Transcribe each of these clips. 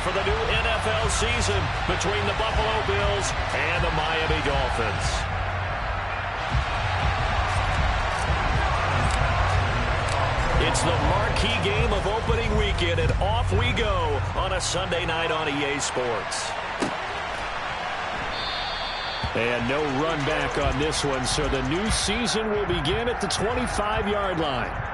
for the new NFL season between the Buffalo Bills and the Miami Dolphins. It's the marquee game of opening weekend, and off we go on a Sunday night on EA Sports. And no run back on this one, so the new season will begin at the 25-yard line.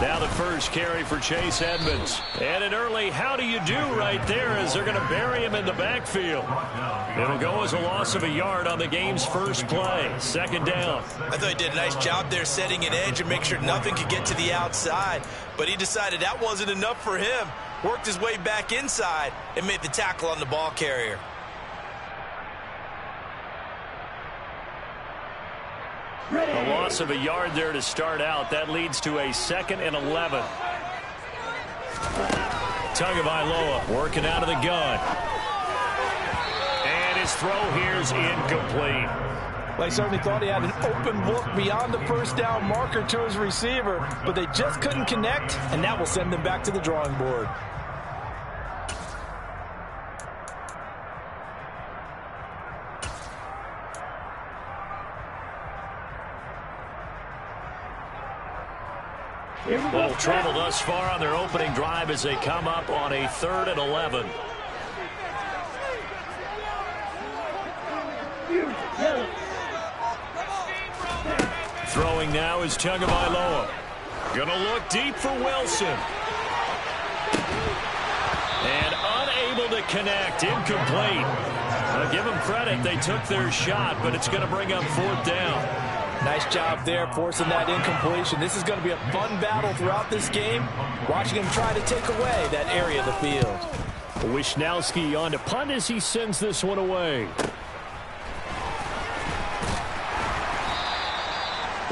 Now the first carry for Chase Edmonds. And an early how do you do right there as they're going to bury him in the backfield. It'll go as a loss of a yard on the game's first play. Second down. I thought he did a nice job there setting an edge and make sure nothing could get to the outside. But he decided that wasn't enough for him. Worked his way back inside and made the tackle on the ball carrier. A loss of a yard there to start out. That leads to a 2nd and 11. Tagovailoa working out of the gun. And his throw here is incomplete. Well, he certainly thought he had an open look beyond the first down marker to his receiver, but they just couldn't connect, and that will send them back to the drawing board. Little trouble thus far on their opening drive as they come up on a 3rd and 11. Throwing now is Tagovailoa. Gonna look deep for Wilson. And unable to connect. Incomplete. I'll give them credit. They took their shot, but it's going to bring up 4th down. Nice job there forcing that incompletion. This is going to be a fun battle throughout this game. Watching him try to take away that area of the field. Wisnowski on to punt as he sends this one away.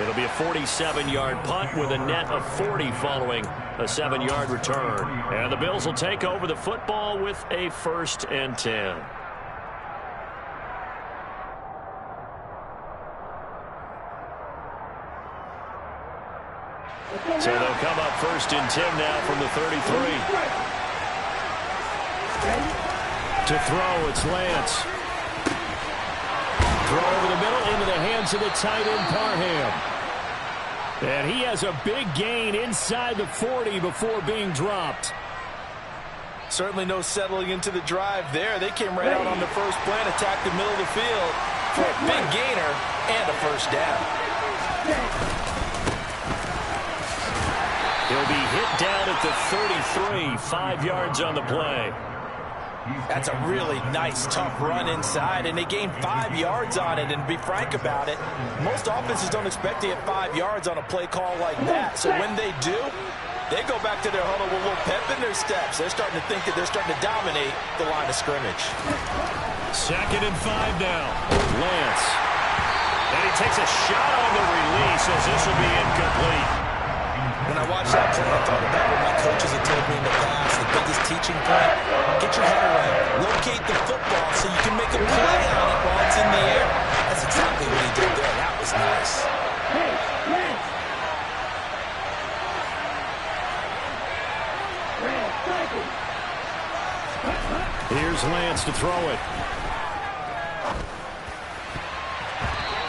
It'll be a 47-yard punt with a net of 40 following a 7-yard return. And the Bills will take over the football with a 1st and 10. So they'll come up 1st and 10 now from the 33. To throw, it's Lance. Throw over the middle into the hands of the tight end, Parham. And he has a big gain inside the 40 before being dropped. Certainly no settling into the drive there. They came right out on the first play and attacked the middle of the field for a big gainer and a 1st down. He'll be hit down at the 33, 5 yards on the play. That's a really nice, tough run inside, and they gained 5 yards on it. And to be frank about it, most offenses don't expect to get 5 yards on a play call like that. So when they do, they go back to their huddle with a little pep in their steps. They're starting to think that they're starting to dominate the line of scrimmage. 2nd and 5 now. Lance. And he takes a shot on the release as this will be incomplete. When I watch that play, I thought about what my coaches have told me in the past. The biggest teaching point, get your head around. Locate the football so you can make a play on it while it's in the air. That's exactly what he did there. That was nice. Here's Lance to throw it.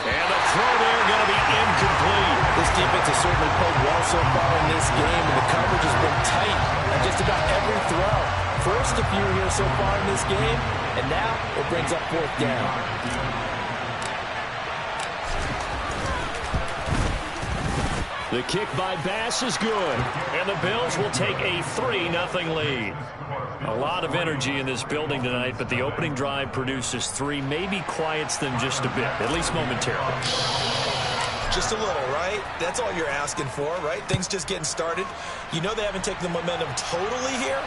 And the throw there going to be incomplete. This defense has certainly played well so far in this game, and the coverage has been tight on just about every throw. Forced a few here so far in this game, and now it brings up 4th down. The kick by Bass is good, and the Bills will take a 3-0 lead. A lot of energy in this building tonight, but the opening drive produces 3, maybe quiets them just a bit, at least momentarily. Just a little, right? That's all you're asking for, right? Things just getting started. You know they haven't taken the momentum totally here,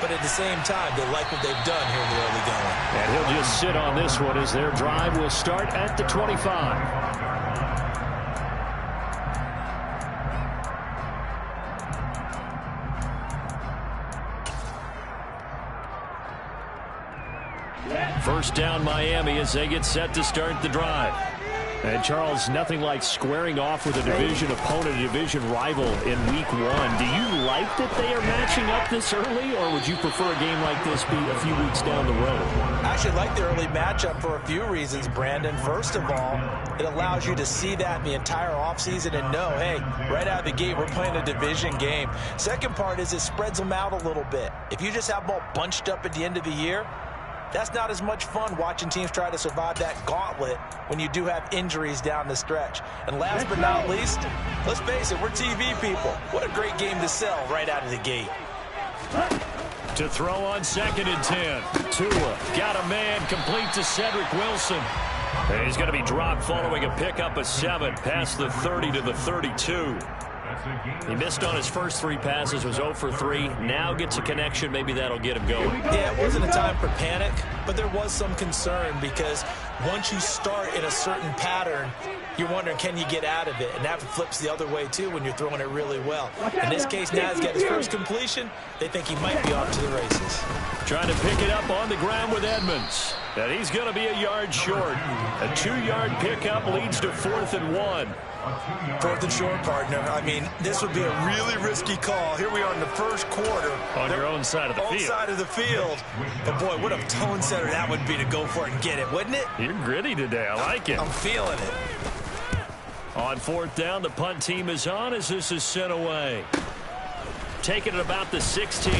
but at the same time, they like what they've done here in the early going. And he'll just sit on this one as their drive will start at the 25. First down Miami as they get set to start the drive. And Charles, nothing like squaring off with a division opponent, a division rival in week one. Do you like that they are matching up this early, or would you prefer a game like this be a few weeks down the road? I actually like the early matchup for a few reasons, Brandon. First of all, it allows you to see that in the entire offseason and know, hey, right out of the gate, we're playing a division game. Second part is it spreads them out a little bit. If you just have them all bunched up at the end of the year, that's not as much fun watching teams try to survive that gauntlet when you do have injuries down the stretch. And last but not least, let's face it, we're TV people. What a great game to sell right out of the gate. To throw on 2nd and 10. Tua got a man complete to Cedric Wilson. And he's going to be dropped following a pickup of 7 past the 30 to the 32. He missed on his first 3 passes, was 0 for 3. Now gets a connection. Maybe that'll get him going. Yeah, it wasn't a time for panic, but there was some concern because once you start in a certain pattern, you're wondering, can you get out of it? And that flips the other way, too, when you're throwing it really well. In this case, now he's got his first completion. They think he might be off to the races. Trying to pick it up on the ground with Edmonds. And he's going to be a yard short. A 2-yard pickup leads to 4th and 1. 4th and short, partner. I mean, this would be a really risky call. Here we are in the first quarter. On your own side of the field. Own side of the field. But, boy, what a tone setter that would be to go for it and get it, wouldn't it? You're gritty today. I like it. I'm feeling it. On 4th down, the punt team is on as this is sent away. Taking it about the 16.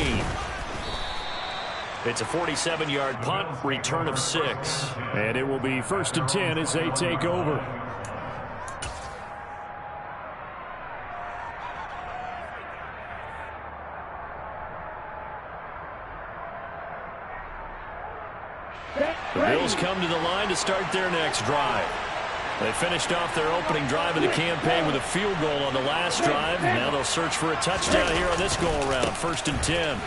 It's a 47-yard punt, return of 6. And it will be 1st and 10 as they take over. The Bills come to the line to start their next drive. They finished off their opening drive of the campaign with a field goal on the last drive. Now they'll search for a touchdown here on this go-around. 1st and 10.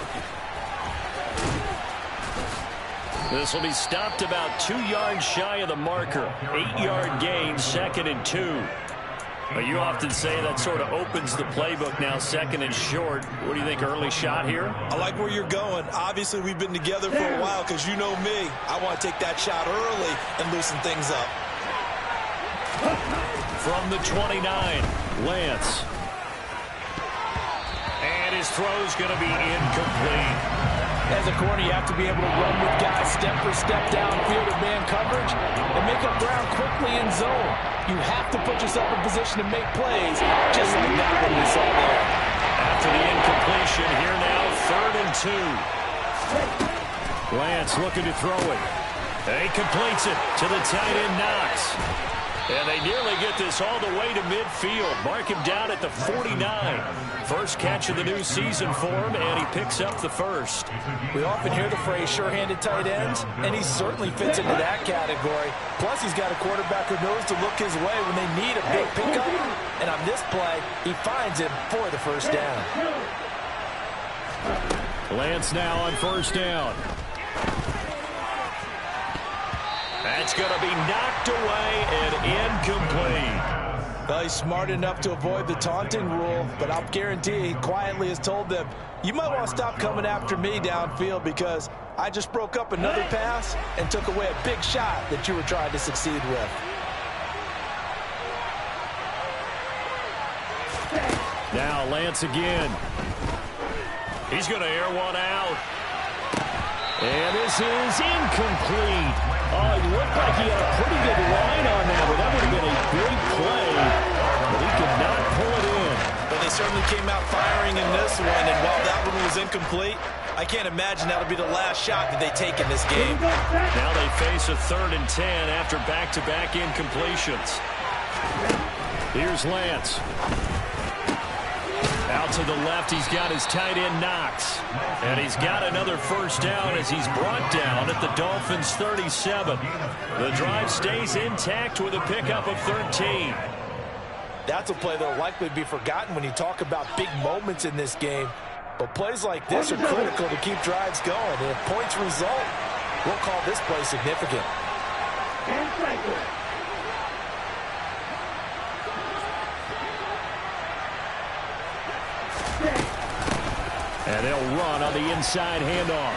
This will be stopped about 2 yards shy of the marker. 8-yard gain, 2nd and 2. But you often say that sort of opens the playbook now, 2nd and short. What do you think, early shot here? I like where you're going. Obviously, we've been together for a while because you know me. I want to take that shot early and loosen things up. From the 29, Lance. And his throw's going to be incomplete. As a corner, you have to be able to run with guys step for step downfield in man coverage and make up ground quickly in zone. You have to put yourself in position to make plays, just like that one we saw there. After the incompletion, here now, 3rd and 2. Lance looking to throw it. And he completes it to the tight end, Knox. And they nearly get this all the way to midfield. Mark him down at the 49. First catch of the new season for him, and he picks up the first. We often hear the phrase sure-handed tight ends, and he certainly fits into that category. Plus, he's got a quarterback who knows to look his way when they need a big pickup. And on this play, he finds him for the first down. Lance now on 1st down. That's going to be knocked away and incomplete. Well, he's smart enough to avoid the taunting rule, but I'll guarantee he quietly has told them, you might want to stop coming after me downfield because I just broke up another pass and took away a big shot that you were trying to succeed with. Now Lance again. He's going to air one out. And this is incomplete. Oh, it looked like he had a pretty good line on that, but that would have been a big play. But he could not pull it in. But they certainly came out firing in this one, and while that one was incomplete, I can't imagine that'll be the last shot that they take in this game. Now they face a 3rd and 10 after back-to-back incompletions. Here's Lance. Out to the left, he's got his tight end, Knox. And he's got another first down as he's brought down at the Dolphins' 37. The drive stays intact with a pickup of 13. That's a play that will likely be forgotten when you talk about big moments in this game. But plays like this are critical to keep drives going. And if points result, we'll call this play significant. And they'll run on the inside handoff.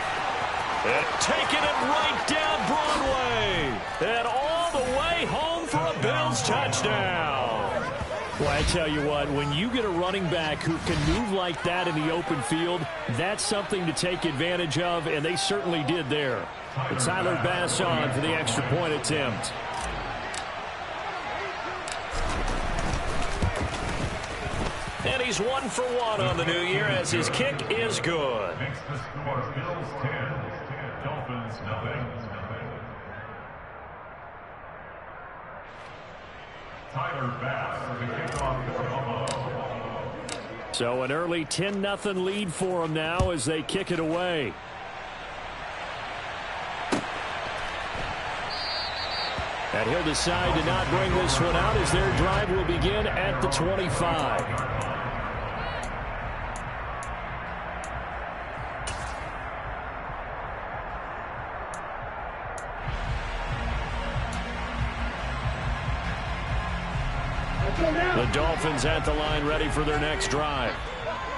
And taking it right down Broadway. And all the way home for a Bills touchdown. Well, I tell you what, when you get a running back who can move like that in the open field, that's something to take advantage of, and they certainly did there. But Tyler Bass on for the extra point attempt. And he's 1 for 1 on the new year as his kick is good. Makes the score Bills 10, Dolphins nothing. Tyler Bass to kick off the elbow. So an early 10-0 lead for them now as they kick it away. And he'll decide to not bring this one out as their drive will begin at the 25. The Dolphins at the line ready for their next drive.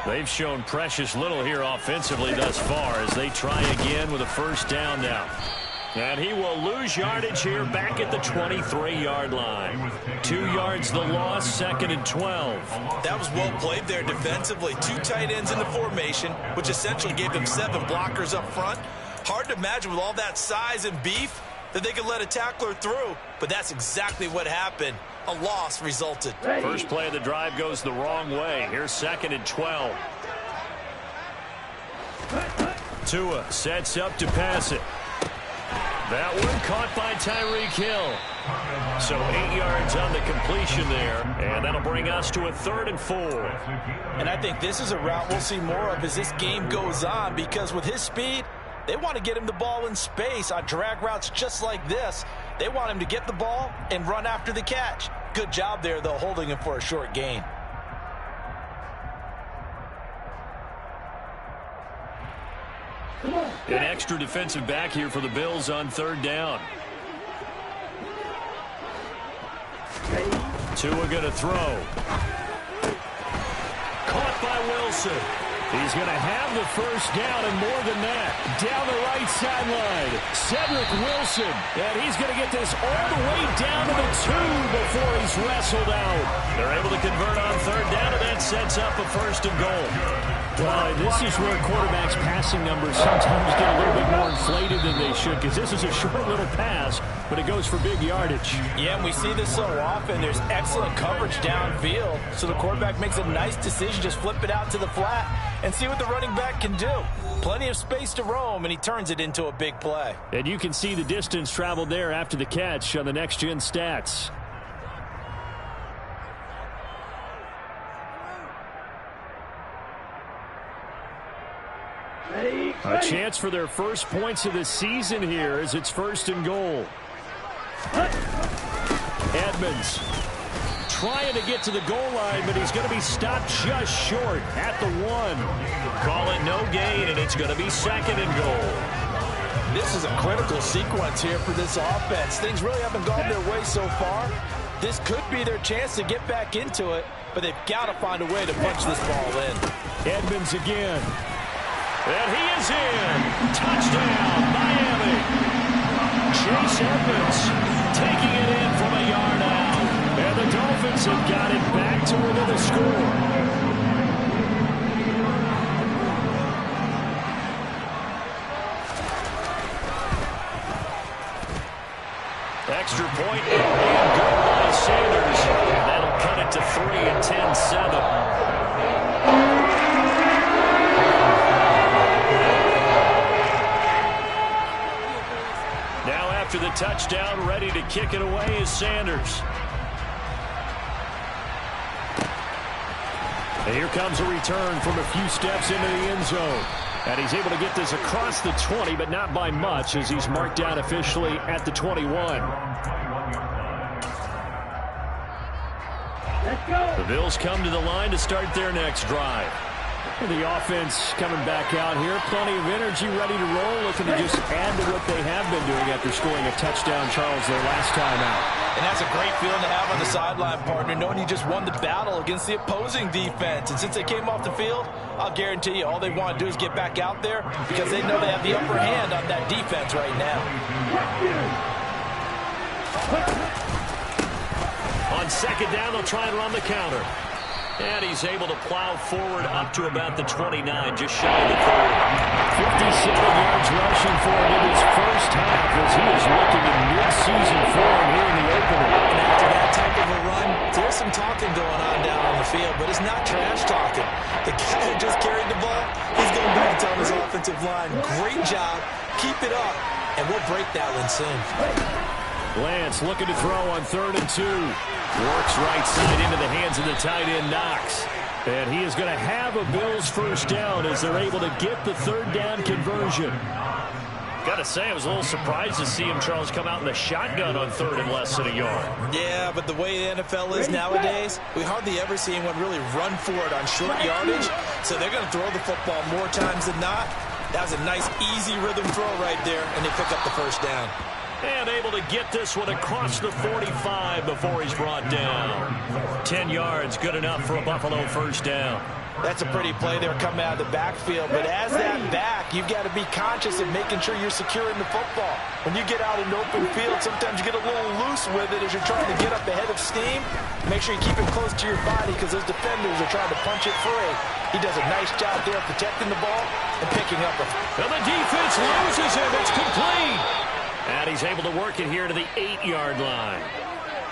They've shown precious little here offensively thus far as they try again with a first down now. And he will lose yardage here back at the 23-yard line. 2 yards the loss, 2nd and 12. That was well played there defensively. 2 tight ends in the formation, which essentially gave them 7 blockers up front. Hard to imagine with all that size and beef that they could let a tackler through, but that's exactly what happened. A loss resulted. First play of the drive goes the wrong way. Here's 2nd and 12. Tua sets up to pass it. That one caught by Tyreek Hill. So 8 yards on the completion there, and that'll bring us to a 3rd and 4. And I think this is a route we'll see more of as this game goes on, because with his speed, they want to get him the ball in space on drag routes just like this. They want him to get the ball and run after the catch. Good job there, though, holding him for a short gain. An extra defensive back here for the Bills on 3rd down. Tua going to throw. Caught by Wilson. He's going to have the first down and more than that. Down the right sideline, Cedric Wilson. And he's going to get this all the way down to the 2 before he's wrestled out. They're able to convert on 3rd down, and that sets up a 1st and goal. Well, this is where quarterbacks' passing numbers sometimes get a little bit more inflated than they should, because this is a short little pass, but it goes for big yardage. Yeah, and we see this so often. There's excellent coverage downfield, so the quarterback makes a nice decision, just flip it out to the flat and see what the running back can do. Plenty of space to roam, and he turns it into a big play. And you can see the distance traveled there after the catch on the next-gen stats. A chance for their first points of the season here as it's 1st and goal. Edmonds trying to get to the goal line, but he's going to be stopped just short at the 1. Call it no gain, and it's going to be 2nd and goal. This is a critical sequence here for this offense. Things really haven't gone their way so far. This could be their chance to get back into it, but they've got to find a way to punch this ball in. Edmonds again. And he is in. Touchdown, Miami. Chase Edmonds taking it in from a yard out. And the Dolphins have got it back to within a score. Extra point and good by Sanders. And that'll cut it to 3 and 10-7. After the touchdown, ready to kick it away is Sanders. And here comes a return from a few steps into the end zone. And he's able to get this across the 20, but not by much as he's marked down officially at the 21. The Bills come to the line to start their next drive. The offense coming back out here. Plenty of energy, ready to roll, looking to just add to what they have been doing after scoring a touchdown, Charles, their last time out. And that's a great feeling to have on the sideline, partner, knowing you just won the battle against the opposing defense. And since they came off the field, I'll guarantee you all they want to do is get back out there because they know they have the upper hand on that defense right now. On second down, they'll try and run the counter. And he's able to plow forward up to about the 29, just shy of the 30. 57 yards rushing for him in his first half as he is looking in mid-season form here in the opener. And after that type of a run, there's some talking going on down on the field, but it's not trash talking. The guy who just carried the ball, he's going back to tell his offensive line, great job, keep it up, and we'll break that one soon. Lance looking to throw on 3rd and 2. Works right side into the hands of the tight end, Knox. And he is going to have a Bills first down as they're able to get the 3rd down conversion. Got to say, I was a little surprised to see him, Charles, come out in the shotgun on 3rd and less than a yard. Yeah, but the way the NFL is nowadays, we hardly ever see anyone really run for it on short yardage. So they're going to throw the football more times than not. That was a nice, easy rhythm throw right there, and they pick up the first down. And able to get this one across the 45 before he's brought down. 10 yards, good enough for a Buffalo first down. That's a pretty play there coming out of the backfield. But as that back, you've got to be conscious of making sure you're securing the football. When you get out in open field, sometimes you get a little loose with it as you're trying to get up ahead of steam. Make sure you keep it close to your body because those defenders are trying to punch it free. He does a nice job there protecting the ball and picking up a... And the defense loses him. It's complete. And he's able to work it here to the 8-yard line.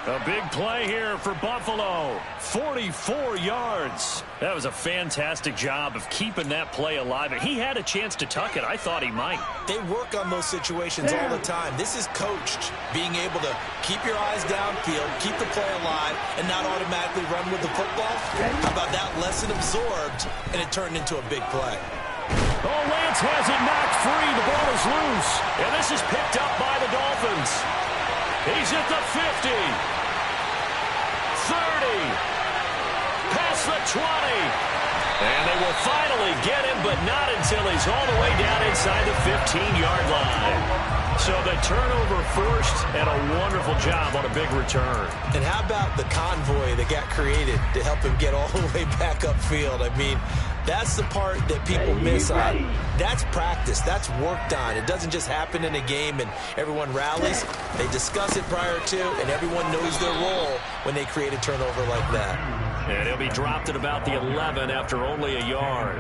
A big play here for Buffalo. 44 yards. That was a fantastic job of keeping that play alive. He had a chance to tuck it. I thought he might. They work on those situations all the time. This is coached, being able to keep your eyes downfield, keep the play alive, and not automatically run with the football. How about that lesson absorbed, and it turned into a big play. Oh, Lance has it knocked free. The ball is loose. And this is picked up by the Dolphins. He's at the 50. 30. Past the 20. And they will finally get him, but not until he's all the way down inside the 15-yard line. So the turnover forced, and a wonderful job on a big return. And how about the convoy that got created to help him get all the way back upfield? I mean, that's the part that people miss on. That's practice. That's worked on. It doesn't just happen in a game and everyone rallies. They discuss it prior to, and everyone knows their role when they create a turnover like that. And he'll be dropped at about the 11 after only a yard.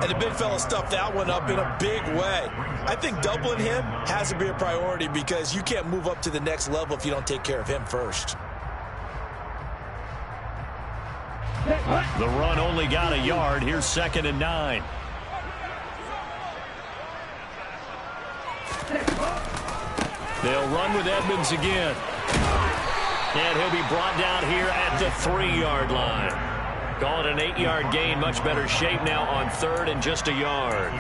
And the big fella stuffed that one up in a big way. I think doubling him has to be a priority because you can't move up to the next level if you don't take care of him first. The run only got a yard. Here's 2nd and 9. They'll run with Edmonds again. And he'll be brought down here at the 3-yard line. Call it an 8-yard gain. Much better shape now on 3rd and just a yard.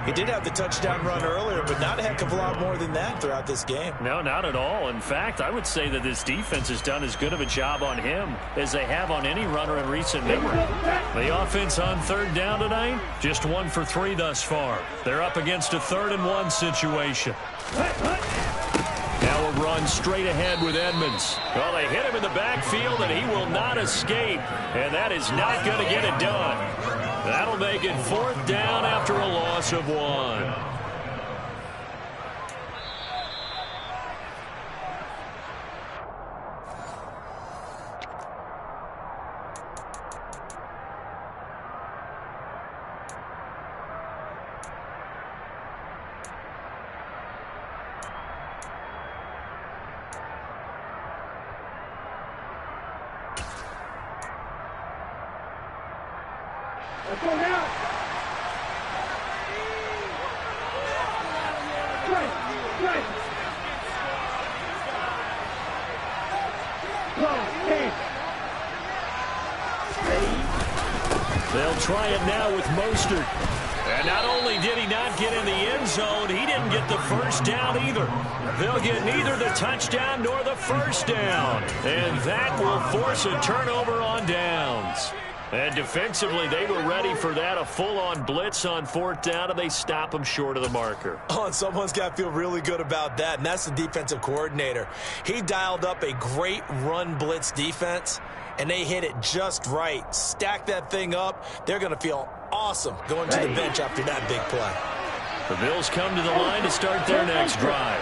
He did have the touchdown run earlier, but not a heck of a lot more than that throughout this game. No, not at all. In fact, I would say that this defense has done as good of a job on him as they have on any runner in recent memory. The offense on 3rd down tonight, just 1 for 3 thus far. They're up against a 3rd and 1 situation. Now a run straight ahead with Edmonds. Well, they hit him in the backfield, and he will not escape. And that is not going to get it done. That'll make it 4th down after a loss of 1. Let's go now. They'll try it now with Mostert. And not only did he not get in the end zone, he didn't get the first down either. They'll get neither the touchdown nor the first down. And that will force a turnover on downs. And defensively, they were ready for that, a full-on blitz on fourth down, and they stop them short of the marker. Oh, and someone's got to feel really good about that, and that's the defensive coordinator. He dialed up a great run blitz defense, and they hit it just right. Stack that thing up. They're going to feel awesome going to the bench after that big play. The Bills come to the line to start their next drive.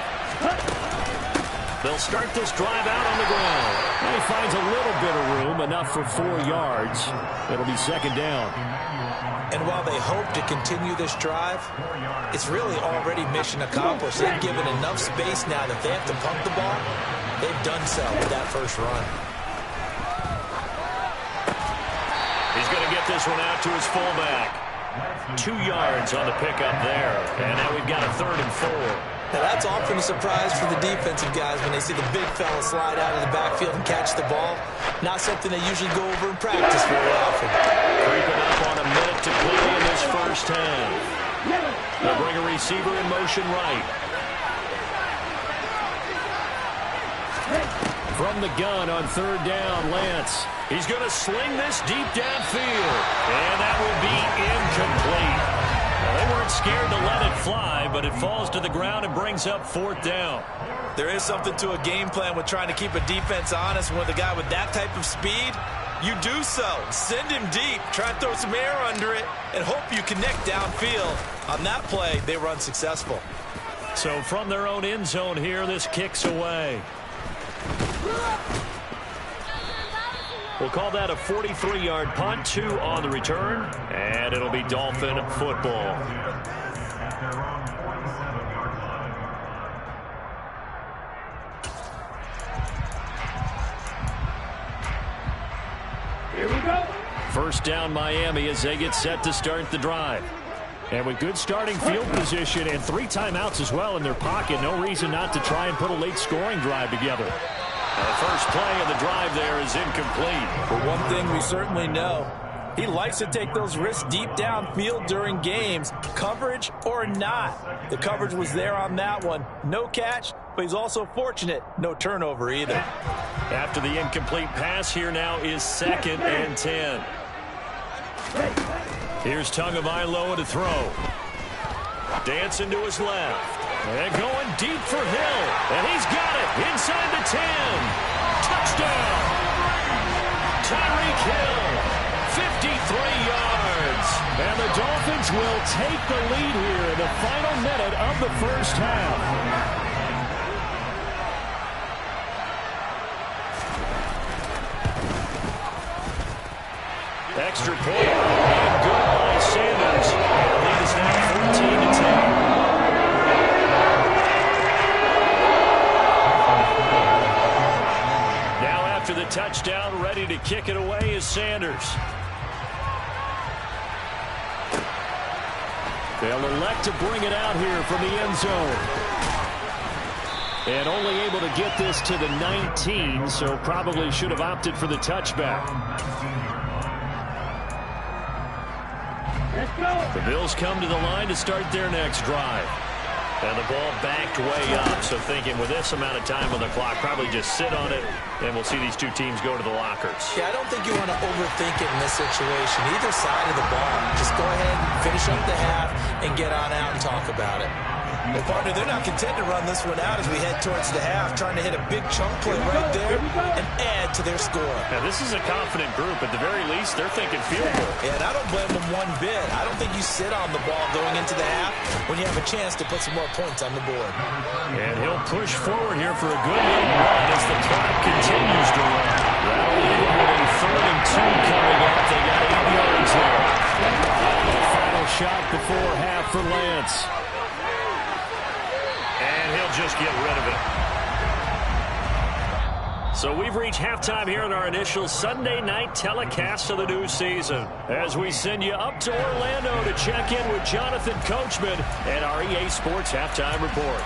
They'll start this drive out on the ground. And he finds a little bit of room, enough for 4 yards. It'll be second down. And while they hope to continue this drive, it's really already mission accomplished. They've given enough space now that they have to pump the ball. They've done so with that first run. He's going to get this one out to his fullback. 2 yards on the pickup there. And now we've got a 3rd and 4. Now, that's often a surprise for the defensive guys when they see the big fella slide out of the backfield and catch the ball. Not something they usually go over in practice very often. Creeping up on a minute to play in this first half. They'll bring a receiver in motion right. From the gun on 3rd down, Lance. He's going to sling this deep downfield. And that will be incomplete. Well, they weren't scared to let it fly, but it falls to the ground and brings up 4th down. There is something to a game plan with trying to keep a defense honest. With a guy with that type of speed, you do so. Send him deep, try and throw some air under it, and hope you connect downfield. On that play, they were unsuccessful. So from their own end zone here, this kicks away. We'll call that a 43-yard punt, 2 on the return, and it'll be Dolphin football. Here we go. First down, Miami, as they get set to start the drive. And with good starting field position and 3 timeouts as well in their pocket, no reason not to try and put a late scoring drive together. The first play of the drive there is incomplete. But one thing we certainly know, he likes to take those risks deep downfield during games, coverage or not. The coverage was there on that one. No catch, but he's also fortunate. No turnover either. After the incomplete pass, here now is 2nd and 10. Here's Tagovailoa to throw. Dancing to his left. And going deep for Hill. And he's got it inside the 10. Touchdown. Tyreek Hill, 53 yards. And the Dolphins will take the lead here in the final minute of the first half. Extra point and good by Sanders. The lead is now 14-10. Now after the touchdown, ready to kick it away is Sanders. They'll elect to bring it out here from the end zone. And only able to get this to the 19, so probably should have opted for the touchback. The Bills come to the line to start their next drive. And the ball backed way up, so thinking with this amount of time on the clock, probably just sit on it, and we'll see these two teams go to the lockers. Yeah, I don't think you want to overthink it in this situation. Either side of the ball. Just go ahead, finish up the half, and get on out and talk about it. Well, partner, they're not content to run this one out as we head towards the half, trying to hit a big chunk play right there and add to their score. Now, this is a confident group. At the very least, they're thinking field goal. Yeah, and I don't blame them one bit. I don't think you sit on the ball going into the half when you have a chance to put some more points on the board. And he'll push forward here for a good little run as the clock continues to run. That'll leave them with a 3rd and 2 coming up. They got 8 yards there. The final shot before half for Lance. And he'll just get rid of it. So we've reached halftime here in our initial Sunday night telecast of the new season, as we send you up to Orlando to check in with Jonathan Coachman and our EA Sports Halftime Report.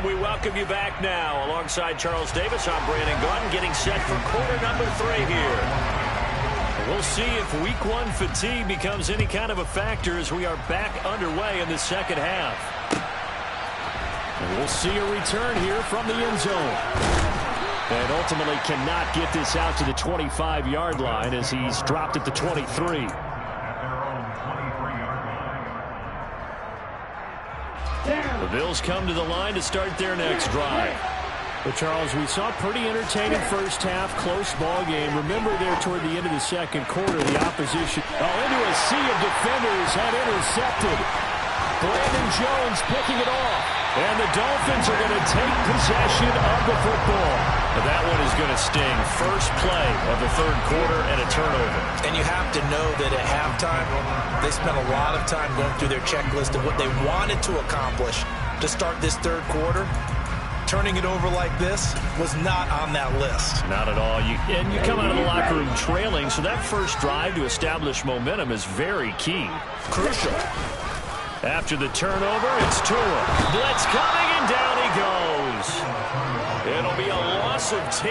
And we welcome you back now. Alongside Charles Davis, I'm Brandon Gunn, getting set for quarter number 3 here. We'll see if week 1 fatigue becomes any kind of a factor as we are back underway in the second half. And we'll see a return here from the end zone. And ultimately cannot get this out to the 25-yard line as he's dropped at the 23. The Bills come to the line to start their next drive. But Charles, we saw a pretty entertaining first half, close ball game. Remember there toward the end of the second quarter, the opposition into a sea of defenders had intercepted. Brandon Jones picking it off. And the Dolphins are going to take possession of the football. And that one is going to sting. First play of the third quarter and a turnover. And you have to know that at halftime, they spent a lot of time going through their checklist of what they wanted to accomplish to start this third quarter. Turning it over like this was not on that list. Not at all. You come out of the locker room trailing, so that first drive to establish momentum is very key. Crucial. After the turnover, it's Tua. Blitz coming, and down he goes. It'll be a loss of 10.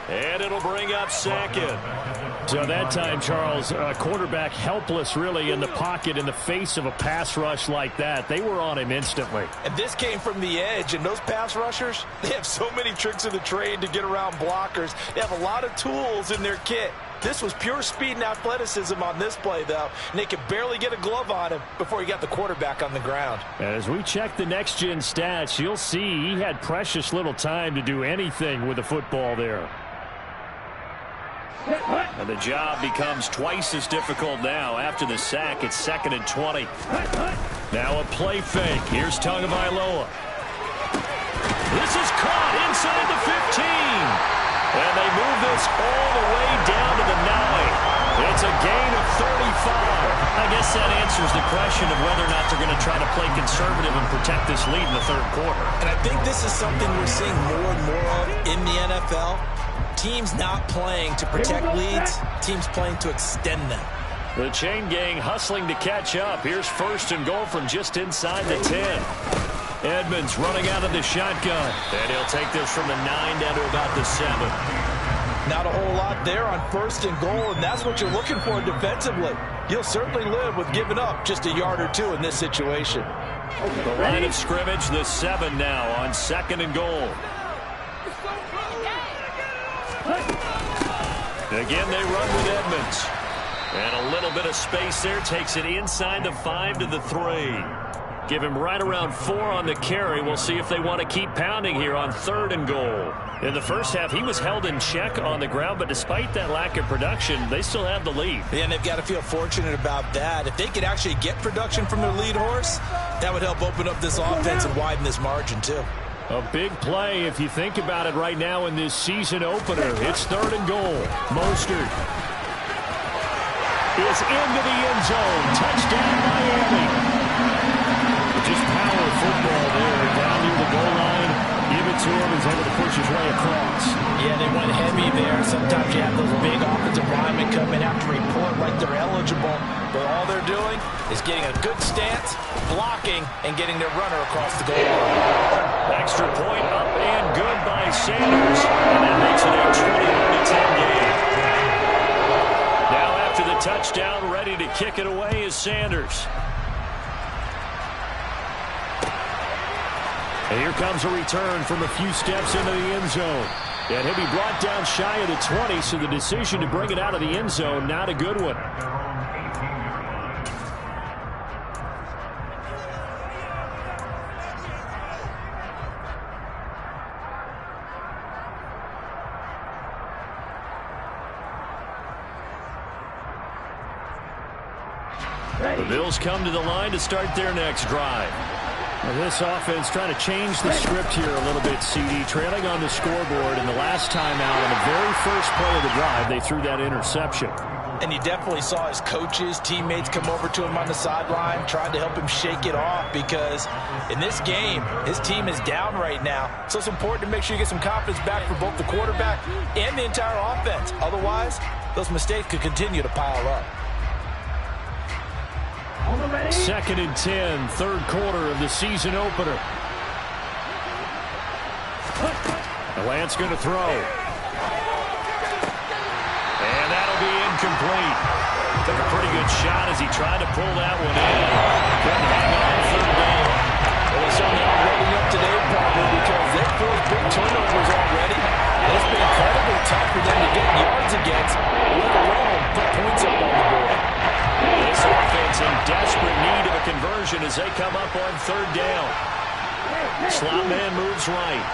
And it'll bring up second. So that time, Charles, quarterback helpless really in the pocket in the face of a pass rush like that. They were on him instantly. And this came from the edge, and those pass rushers, they have so many tricks of the trade to get around blockers. They have a lot of tools in their kit. This was pure speed and athleticism on this play, though, and they could barely get a glove on him before he got the quarterback on the ground. As we check the next-gen stats, you'll see he had precious little time to do anything with the football there. And the job becomes twice as difficult now. After the sack, it's 2nd and 20. Now a play fake. Here's Tagovailoa. This is caught inside the 15. And they move this all the way down to the 9. It's a gain of 35. I guess that answers the question of whether or not they're going to try to play conservative and protect this lead in the third quarter. And I think this is something we're seeing more and more of in the NFL. Teams not playing to protect leads, teams playing to extend them. The chain gang hustling to catch up. Here's 1st and goal from just inside the 10. Edmonds running out of the shotgun. And he'll take this from the 9 down to about the 7. Not a whole lot there on 1st and goal, and that's what you're looking for defensively. You'll certainly live with giving up just a yard or 2 in this situation. The line of scrimmage, the 7 now on 2nd and goal. Again, they run with Edmonds. And a little bit of space there. Takes it inside the 5 to the 3. Give him right around 4 on the carry. We'll see if they want to keep pounding here on 3rd and goal. In the first half, he was held in check on the ground, but despite that lack of production, they still have the lead. Yeah, and they've got to feel fortunate about that. If they could actually get production from their lead horse, that would help open up this offense and widen this margin, too. A big play if you think about it right now in this season opener. It's 3rd and goal. Mostert is into the end zone. Touchdown, Miami. Just power football there. Down near the goal line. Give it to him. He's able to push his way across. Yeah, they went heavy there. Sometimes you have those big offensive linemen come in after report like they're eligible. But all they're doing is getting a good stance, blocking, and getting their runner across the goal line. Extra point up and good by Sanders. And that makes it a 21-10 game. Now after the touchdown, ready to kick it away is Sanders. And here comes a return from a few steps into the end zone. And he'll be brought down shy of the 20, so the decision to bring it out of the end zone, not a good one. The Bills come to the line to start their next drive. Now this offense trying to change the script here a little bit, CD. Trailing on the scoreboard, and the last time out on the very first play of the drive, they threw that interception. And you definitely saw his coaches, teammates come over to him on the sideline, tried to help him shake it off because in this game, his team is down right now. So it's important to make sure you get some confidence back for both the quarterback and the entire offense. Otherwise, those mistakes could continue to pile up. 2nd and 10, third quarter of the season opener. Lance going to throw. And that'll be incomplete. Took a pretty good shot as he tried to pull that one in. Couldn't hang on third down. Well, it's something I'm rolling up today, probably, because they've forced big turnovers already. And it's been incredibly tough for them to get yards against, let alone put points up on the board. This offense in desperate need of a conversion as they come up on third down. Slot man moves right.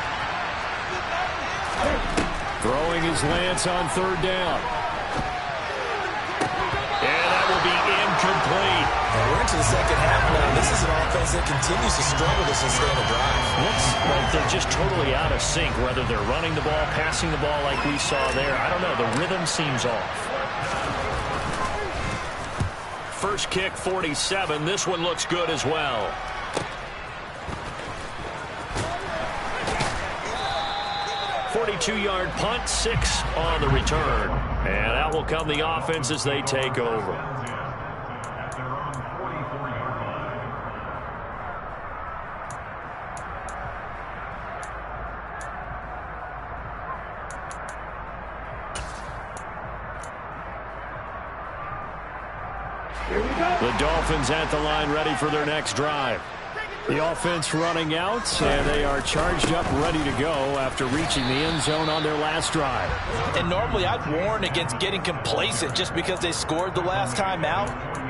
Throwing his Lance on third down. And that will be incomplete. And we're into the second half now. This is an offense that continues to struggle to sustain a drive. Looks like they're just totally out of sync, whether they're running the ball, passing the ball like we saw there. I don't know. The rhythm seems off. First kick, 47. This one looks good as well. Two-yard punt, 6 on the return. And that will come the offense as they take over. The Dolphins at the line ready for their next drive. The offense running out, and they are charged up, ready to go after reaching the end zone on their last drive. And normally I'd warn against getting complacent just because they scored the last time out.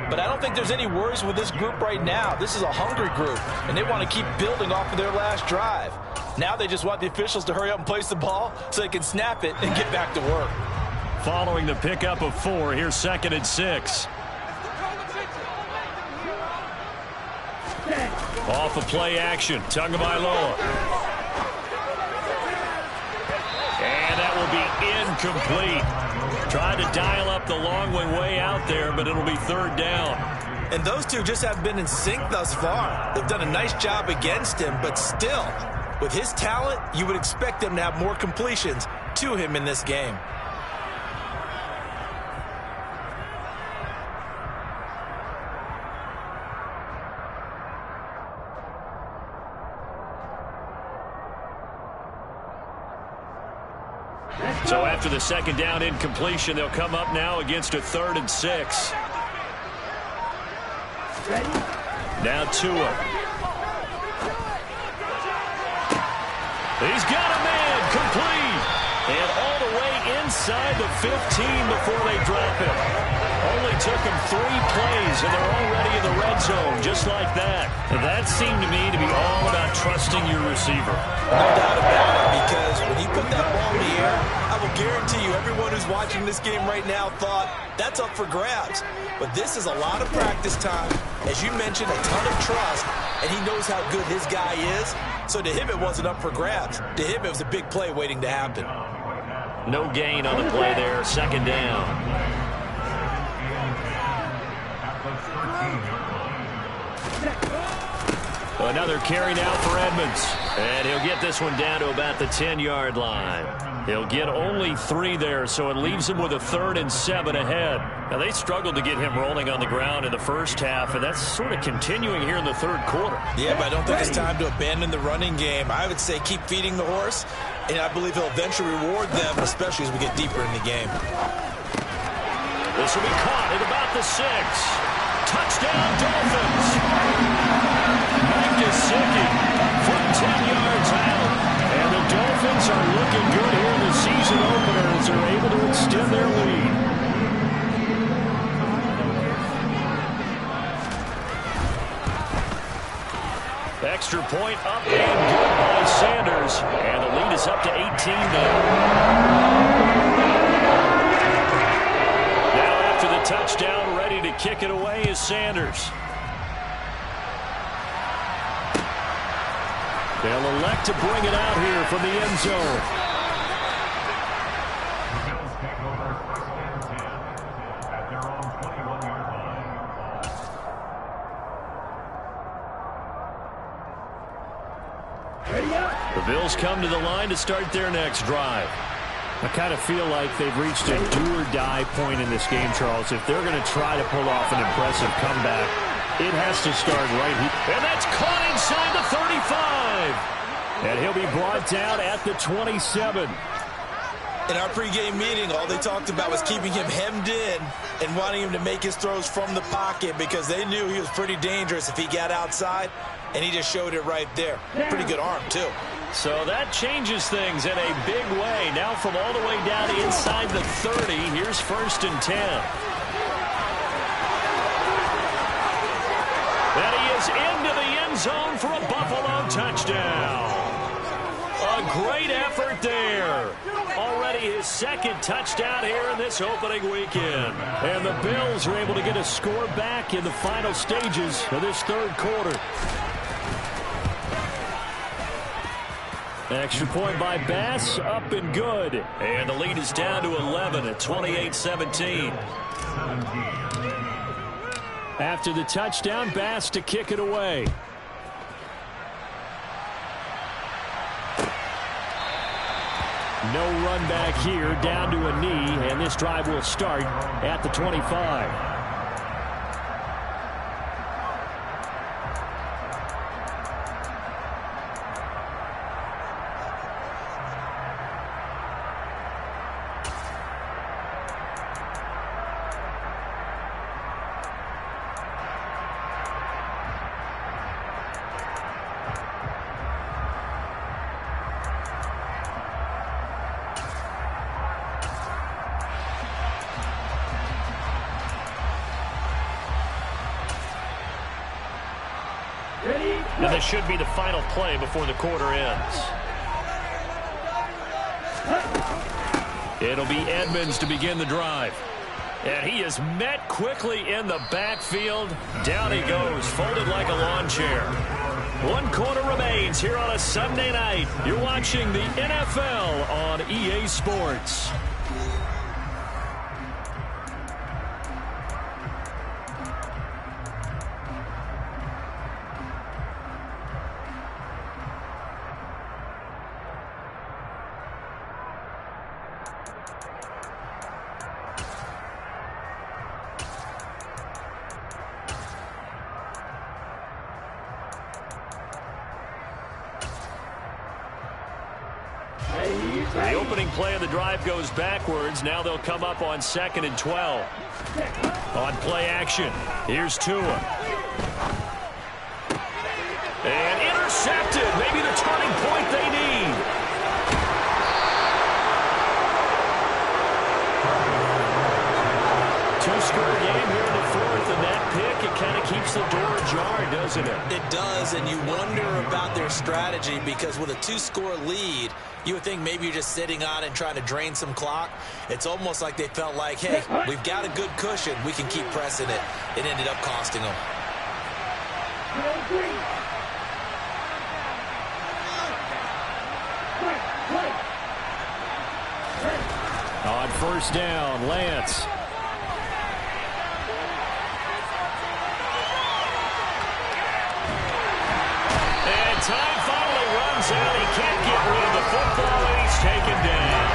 But I don't think there's any worries with this group right now. This is a hungry group, and they want to keep building off of their last drive. Now they just want the officials to hurry up and place the ball so they can snap it and get back to work. Following the pickup of 4, here's 2nd and 6. Off of play action, Tagovailoa. And that will be incomplete. Tried to dial up the long one way out there, but it'll be third down. And those two just have been in sync thus far. They've done a nice job against him, but still, with his talent, you would expect them to have more completions to him in this game. So after the second down incompletion, they'll come up now against a 3rd and 6. Now Tua. He's got a man complete. And all the way inside the 15 before they drop him. Only took him 3 plays, and they're already in the red zone, just like that. And that seemed to me to be all about trusting your receiver. No doubt about it, because when he put that ball in the air, I will guarantee you everyone who's watching this game right now thought that's up for grabs. But this is a lot of practice time. As you mentioned, a ton of trust, and he knows how good his guy is. So to him, it wasn't up for grabs. To him, it was a big play waiting to happen. No gain on the play there, 2nd down. Another carry now for Edmonds. And he'll get this one down to about the 10-yard line. He'll get only 3 there, so it leaves him with a 3rd and 7 ahead. Now, they struggled to get him rolling on the ground in the first half, and that's sort of continuing here in the 3rd quarter. Yeah, but I don't think it's time to abandon the running game. I would say keep feeding the horse, and I believe he'll eventually reward them, especially as we get deeper in the game. This will be caught at about the 6. Touchdown, Dolphins. Mike Gesicki from 10 yards out. And the Dolphins are looking good here in the season opener as they're able to extend their lead. Extra point up and good by Sanders. And the lead is up to 18 now. Now after the touchdown, ready to kick it away is Sanders. They'll elect to bring it out here from the end zone. The Bills come to the line to start their next drive. I kind of feel like they've reached a do-or-die point in this game, Charles. If they're going to try to pull off an impressive comeback, it has to start right here. And that's caught inside the 35. And he'll be brought down at the 27. In our pregame meeting, all they talked about was keeping him hemmed in and wanting him to make his throws from the pocket because they knew he was pretty dangerous if he got outside, and he just showed it right there. Pretty good arm, too. So that changes things in a big way. Now from all the way down inside the 30, here's 1st and 10. And he is into the end zone for a Buffalo touchdown. A great effort there. Already his 2nd touchdown here in this opening weekend. And the Bills are able to get a score back in the final stages of this 3rd quarter. Extra point by Bass, up and good. And the lead is down to 11 at 28-17. After the touchdown, Bass to kick it away. No run back here, down to a knee, and this drive will start at the 25. And this should be the final play before the quarter ends. It'll be Edmonds to begin the drive. And he is met quickly in the backfield. Down he goes, folded like a lawn chair. 1 quarter remains here on a Sunday night. You're watching the NFL on EA Sports. The opening play of the drive goes backwards. Now they'll come up on 2nd and 12. On play action, here's Tua. And intercepted. Maybe the turning point they need. Two-score game here in the 4th, and that pick, it kind of keeps the door ajar, doesn't it? It does, and you wonder about their strategy because with a 2-score lead, you would think maybe you're just sitting on it and trying to drain some clock. It's almost like they felt like, hey, we've got a good cushion. We can keep pressing it. It ended up costing them. On 1st down, Lance. And time finally runs out. He can't get rid of the football, and he's taken down.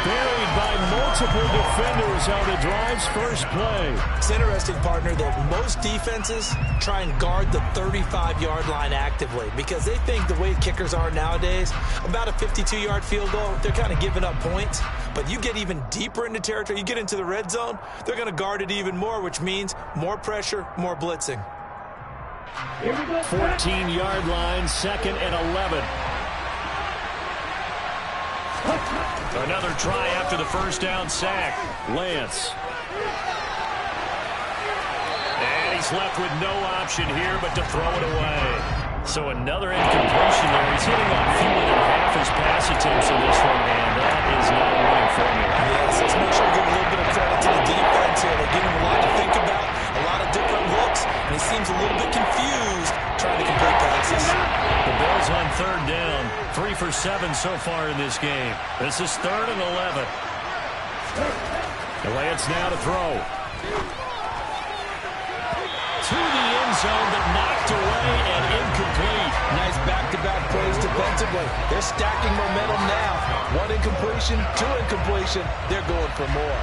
Buried by multiple defenders on the drive's first play. It's interesting, partner, that most defenses try and guard the 35-yard line actively because they think the way kickers are nowadays, about a 52-yard field goal, they're kind of giving up points. But you get even deeper into territory, you get into the red zone, they're going to guard it even more, which means more pressure, more blitzing. 14-yard line, 2nd and 11. Another try after the first down sack. Lance. And he's left with no option here but to throw it away. So another incompletion there. He's hitting on fewer than half his pass attempts in this one, and that is not a winning formula. Yes, let's make sure we give a little bit of credit to the defense here. They're giving him a lot to think about, a lot of different looks, and he seems a little bit confused trying to complete passes. The Bills on 3rd down, 3 for 7 so far in this game. This is 3rd and 11. Lance now to throw. To the end zone, but knocked away and incomplete. Nice back-to-back plays defensively. They're stacking momentum now. 1 incompletion, 2 incompletion. They're going for more.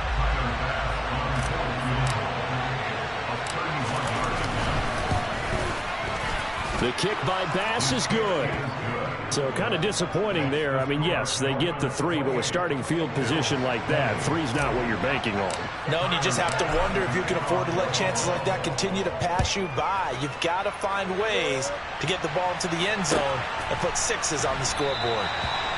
The kick by Bass is good. So kind of disappointing there. I mean, yes, they get the 3, but with starting field position like that, 3's not what you're banking on. No, and you just have to wonder if you can afford to let chances like that continue to pass you by. You've got to find ways to get the ball into the end zone and put 6s on the scoreboard.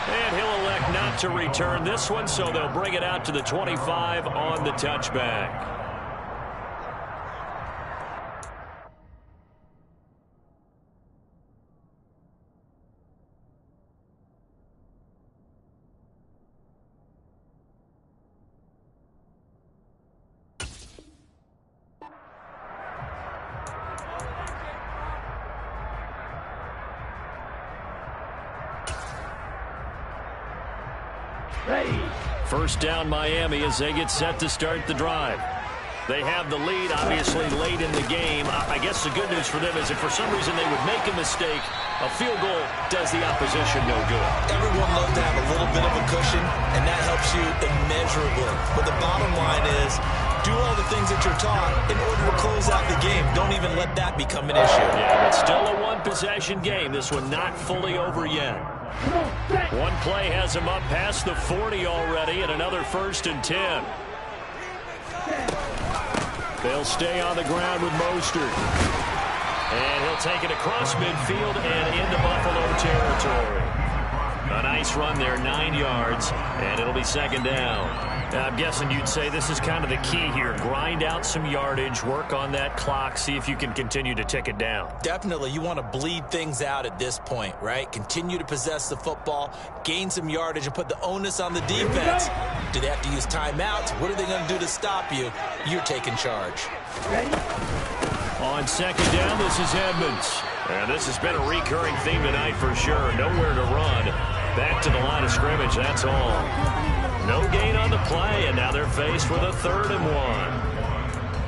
And he'll elect not to return this one, so they'll bring it out to the 25 on the touchback. First down Miami as they get set to start the drive. They have the lead, obviously, late in the game. I guess the good news for them is if for some reason they would make a mistake, a field goal does the opposition no good. Everyone loves to have a little bit of a cushion, and that helps you immeasurably. But the bottom line is, do all the things that you're taught in order to close out the game. Don't even let that become an issue. Yeah, but still a one-possession game. This one not fully over yet. One play has him up past the 40 already, and another 1st and 10. They'll stay on the ground with Mostert. And he'll take it across midfield and into Buffalo territory. A nice run there, 9 yards, and it'll be 2nd down. I'm guessing you'd say this is kind of the key here. Grind out some yardage, work on that clock, see if you can continue to tick it down. Definitely. You want to bleed things out at this point, right? Continue to possess the football, gain some yardage, and put the onus on the defense. Do they have to use timeouts? What are they going to do to stop you? You're taking charge. On 2nd down, this is Edmonds. And this has been a recurring theme tonight for sure. Nowhere to run. Back to the line of scrimmage, that's all. No gain on the play, and now they're faced with a 3rd and 1.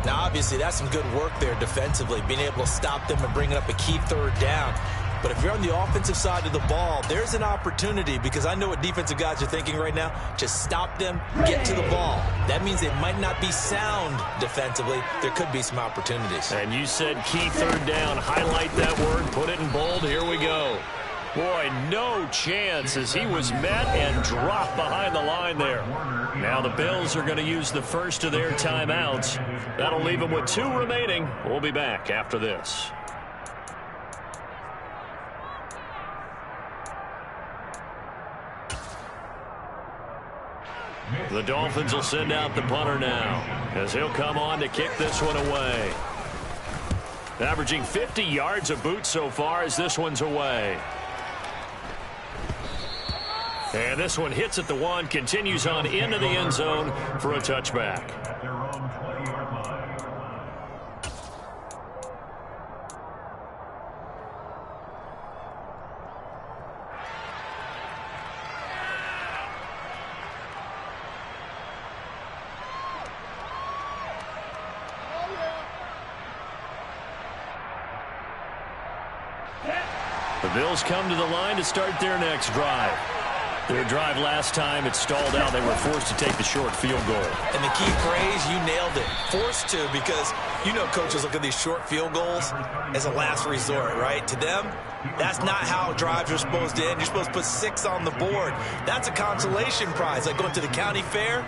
Now, obviously, that's some good work there defensively, being able to stop them and bringing up a key 3rd down. But if you're on the offensive side of the ball, there's an opportunity, because I know what defensive guys are thinking right now. Just stop them, get to the ball. That means they might not be sound defensively. There could be some opportunities. And you said key 3rd down. Highlight that word, put it in bold. Here we go. Boy, no chance as he was met and dropped behind the line there. Now the Bills are going to use the first of their timeouts. That'll leave them with 2 remaining. We'll be back after this. The Dolphins will send out the punter now as he'll come on to kick this one away. Averaging 50 yards a boot so far as this one's away. And this one hits at the 1, continues on into the end zone for a touchback. At their own 20-yard line. The Bills come to the line to start their next drive. Their drive last time, it stalled out. They were forced to take the short field goal. And the key phrase, you nailed it. Forced to, because you know coaches look at these short field goals as a last resort, right? To them, that's not how drives are supposed to end. You're supposed to put 6 on the board. That's a consolation prize. Like going to the county fair,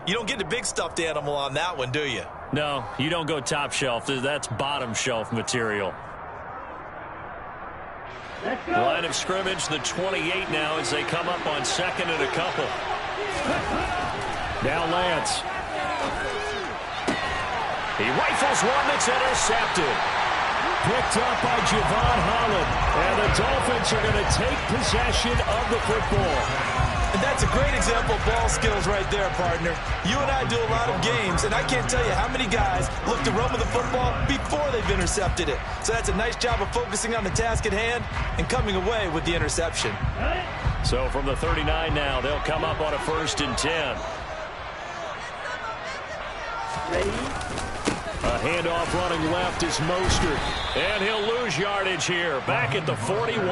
you don't get the big stuffed animal on that one, do you? No, you don't go top shelf. That's bottom shelf material. Line of scrimmage, the 28 now as they come up on 2nd and a couple. Now Lance. He rifles one that's intercepted. Picked up by Javon Holland. And the Dolphins are going to take possession of the football. And that's a great example of ball skills right there, partner. You and I do a lot of games, and I can't tell you how many guys look to run with the football before they've intercepted it. So that's a nice job of focusing on the task at hand and coming away with the interception. So from the 39 now, they'll come up on a 1st and 10. A handoff running left is Mostert. And he'll lose yardage here, back at the 41.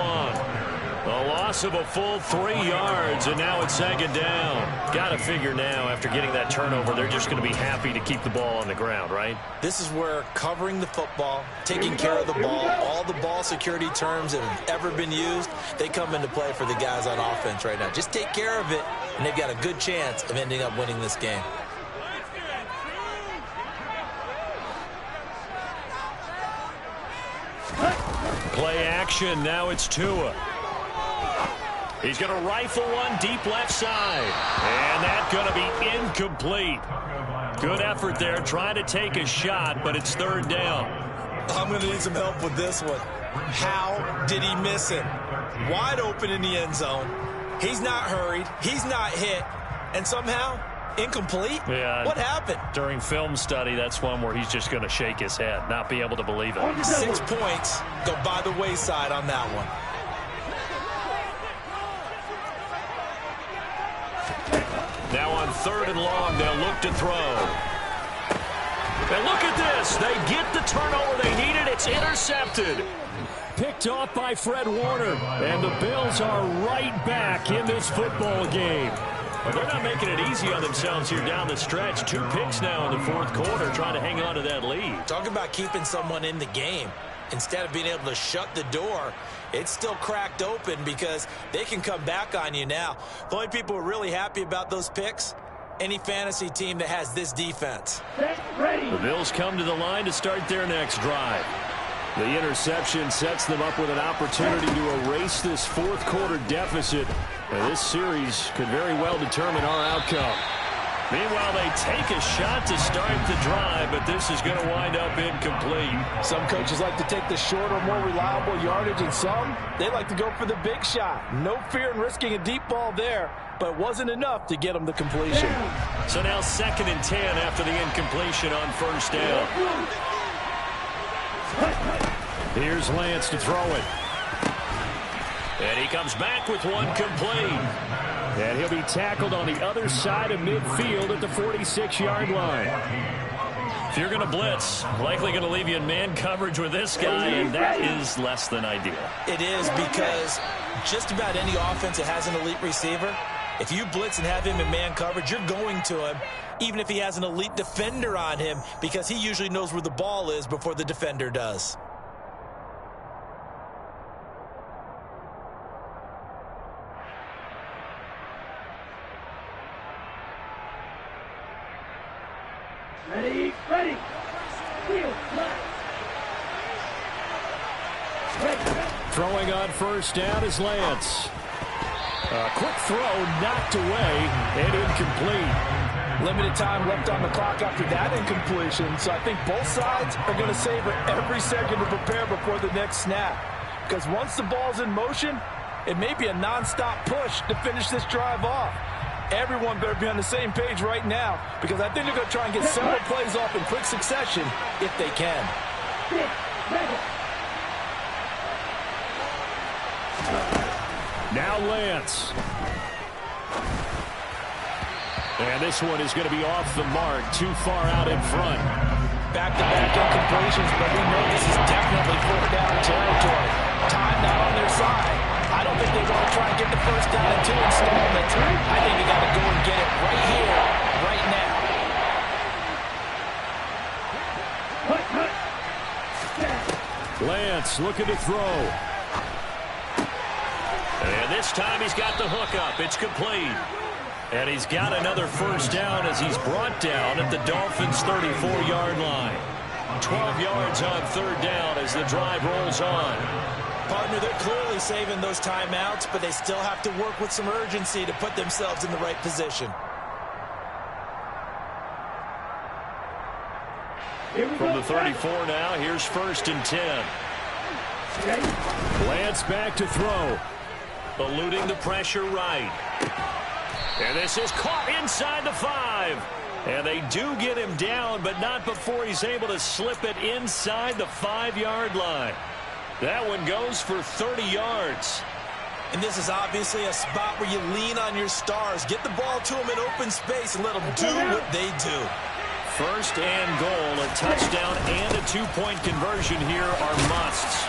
A loss of a full 3 yards, and now it's second down. Got to figure now, after getting that turnover, they're just going to be happy to keep the ball on the ground, right? This is where covering the football, taking care of the ball, all the ball security terms that have ever been used, they come into play for the guys on offense right now. Just take care of it, and they've got a good chance of ending up winning this game. Play action, now it's Tua. He's going to rifle one deep left side. And that's going to be incomplete. Good effort there, trying to take a shot, but it's third down. I'm going to need some help with this one. How did he miss it? Wide open in the end zone. He's not hurried. He's not hit. And somehow, incomplete? Yeah. What happened? During film study, that's one where he's just going to shake his head, not be able to believe it. 6 points go by the wayside on that one. Now on third and long, they'll look to throw. And look at this. They get the turnover they needed. It's intercepted. Picked off by Fred Warner. And the Bills are right back in this football game. Well, they're not making it easy on themselves here down the stretch. 2 picks now in the fourth quarter, trying to hang on to that lead. Talk about keeping someone in the game. Instead of being able to shut the door, it's still cracked open because they can come back on you now. The only people who are really happy about those picks, any fantasy team that has this defense. The Bills come to the line to start their next drive. The interception sets them up with an opportunity to erase this fourth quarter deficit. And this series could very well determine our outcome. Meanwhile, they take a shot to start the drive, but this is going to wind up incomplete. Some coaches like to take the shorter, more reliable yardage, and some, they like to go for the big shot. No fear in risking a deep ball there, but it wasn't enough to get them the completion. So now 2nd and 10 after the incompletion on first down. Here's Lance to throw it. And he comes back with one complete. And he'll be tackled on the other side of midfield at the 46-yard line. If you're going to blitz, likely going to leave you in man coverage with this guy, and that is less than ideal. It is, because just about any offense that has an elite receiver, if you blitz and have him in man coverage, you're going to him, even if he has an elite defender on him, because he usually knows where the ball is before the defender does. Ready. Throwing on first down is Lance. A quick throw knocked away and incomplete. Limited time left on the clock after that incompletion, so I think both sides are going to savor every second to prepare before the next snap. Because once the ball's in motion, it may be a non-stop push to finish this drive off. Everyone better be on the same page right now, because I think they're going to try and get several plays off in quick succession if they can. Now Lance. And this one is going to be off the mark, too far out in front. Back-to-back incompletions, but we know this is definitely fourth down territory. Time now on their side. I don't think they want to try and get the first down in 2 installments. I think they got to go and get it right here, right now. Lance looking to throw. And this time he's got the hook up. It's complete. And he's got another first down as he's brought down at the Dolphins' 34-yard line. 12 yards on third down as the drive rolls on. Partner, they're clearly saving those timeouts, but they still have to work with some urgency to put themselves in the right position. From the 34 now, here's 1st and 10. Lance back to throw. Eluding the pressure right. And this is caught inside the 5. And they do get him down, but not before he's able to slip it inside the 5-yard line. That one goes for 30 yards. And this is obviously a spot where you lean on your stars. Get the ball to them in open space and let them do what they do. 1st and goal, a touchdown and a 2-point conversion here are musts.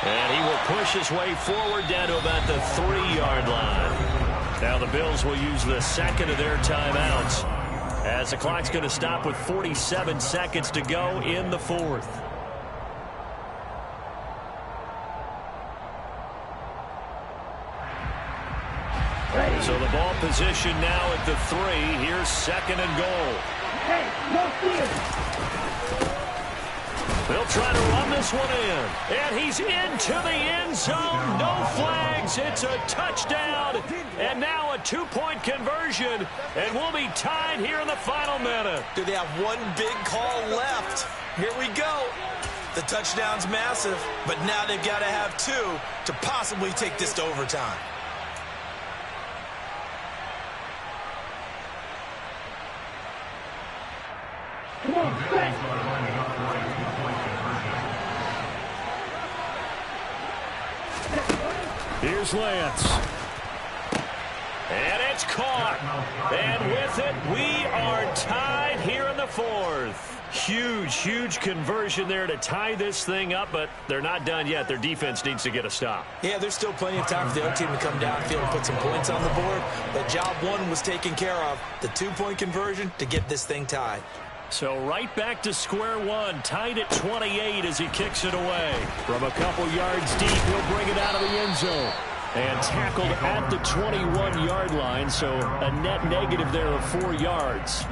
And he will push his way forward down to about the 3-yard line. Now the Bills will use the second of their timeouts, as the clock's going to stop with 47 seconds to go in the fourth. So the ball position now at the 3. Here's second and goal. They'll try to run this one in. And he's into the end zone. No flags. It's a touchdown. And now a 2-point conversion. And we'll be tied here in the final minute. Do they have one big call left? Here we go. The touchdown's massive, but now they've got to have 2 to possibly take this to overtime. Come on, here's Lance. And it's caught. And with it, we are tied here in the fourth. Huge conversion there to tie this thing up, but they're not done yet. Their defense needs to get a stop. Yeah, there's still plenty of time for the other team to come downfield and put some points on the board, but job 1 was taken care of. The 2-point conversion to get this thing tied. So right back to square one, tied at 28 as he kicks it away. From a couple yards deep, he'll bring it out of the end zone. And tackled at the 21-yard line, so a net negative there of 4 yards.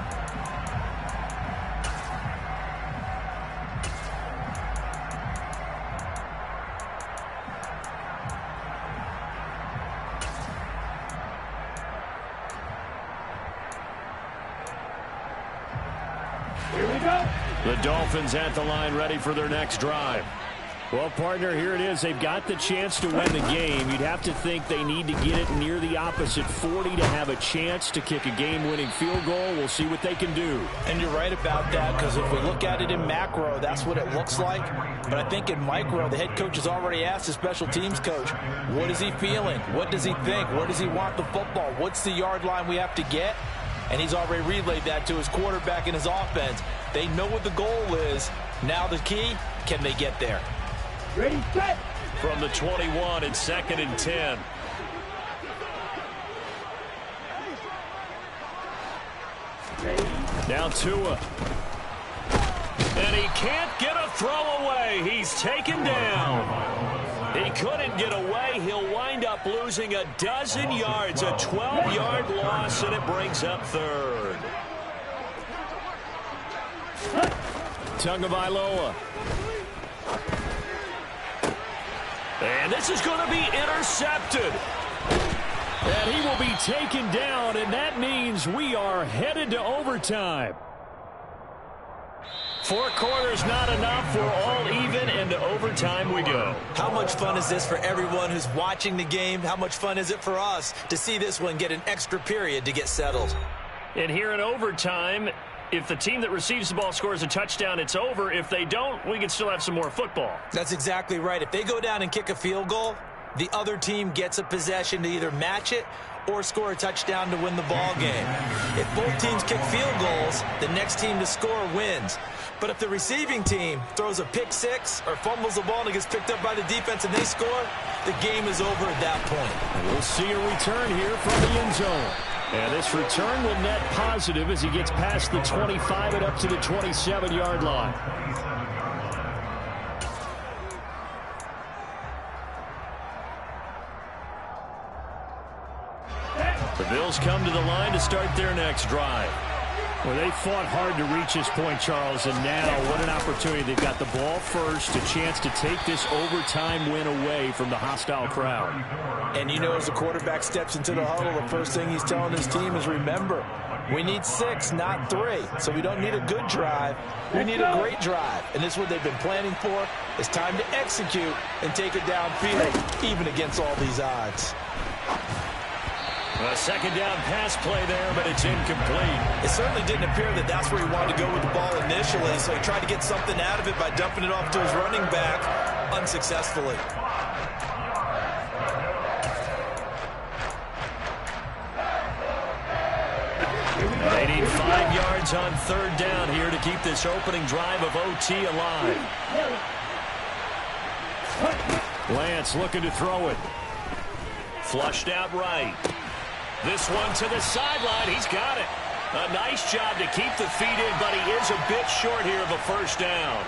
The Dolphins at the line, ready for their next drive. Well, partner, here it is. They've got the chance to win the game. You'd have to think they need to get it near the opposite 40 to have a chance to kick a game-winning field goal. We'll see what they can do. And you're right about that, because if we look at it in macro, that's what it looks like. But I think in micro, the head coach has already asked the special teams coach, what is he feeling? What does he think? Where does he want the football? What's the yard line we have to get? And he's already relayed that to his quarterback and his offense. They know what the goal is. Now the key, can they get there? Ready, set. From the 21, it's 2nd and 10. Now Tua. And he can't get a throw away. He's taken down. He couldn't get away. He'll wind up losing a dozen yards, a 12-yard loss, and it brings up third. Tagovailoa. And this is going to be intercepted. And he will be taken down, and that means we are headed to overtime. 4 quarters not enough. We're all even, and to overtime we go. How much fun is this for everyone who's watching the game? How much fun is it for us to see this one get an extra period to get settled? And here in overtime, if the team that receives the ball scores a touchdown, it's over. If they don't, we can still have some more football. That's exactly right. If they go down and kick a field goal, the other team gets a possession to either match it or score a touchdown to win the ball game. If both teams kick field goals, the next team to score wins. But if the receiving team throws a pick six or fumbles the ball and it gets picked up by the defense and they score, the game is over at that point. We'll see a return here from the end zone. And this return will net positive as he gets past the 25 and up to the 27-yard line. The Bills come to the line to start their next drive. Well, they fought hard to reach this point, Charles, and now what an opportunity. They've got the ball first, a chance to take this overtime win away from the hostile crowd. And you know, as the quarterback steps into the huddle, the first thing he's telling his team is, remember, we need 6, not 3. So we don't need a good drive. We need a great drive. And this is what they've been planning for. It's time to execute and take it downfield, even against all these odds. A second down pass play there, but it's incomplete. It certainly didn't appear that that's where he wanted to go with the ball initially, so he tried to get something out of it by dumping it off to his running back unsuccessfully. They need 5 yards on third down here to keep this opening drive of OT alive. Lance looking to throw it. Flushed out right. This one to the sideline. He's got it. A nice job to keep the feet in, but he is a bit short here of a first down.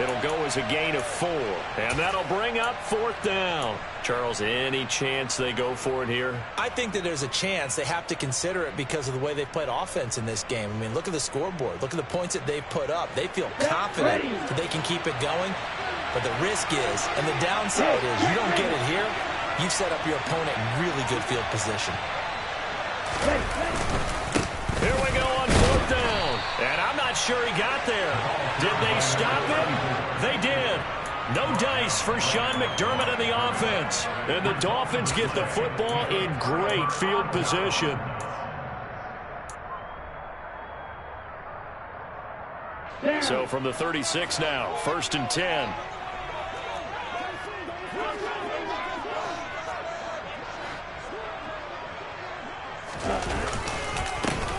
It'll go as a gain of 4, and that'll bring up 4th down. Charles, any chance they go for it here? I think that there's a chance. They have to consider it because of the way they've played offense in this game. I mean, look at the scoreboard. Look at the points that they've put up. They feel confident that they can keep it going. But the risk is, and the downside is, you don't get it here, you've set up your opponent in really good field position. Here we go on 4th down. And I'm not sure he got there. Did they stop him? They did. No dice for Sean McDermott and the offense. And the Dolphins get the football in great field position. So from the 36 now, 1st and 10.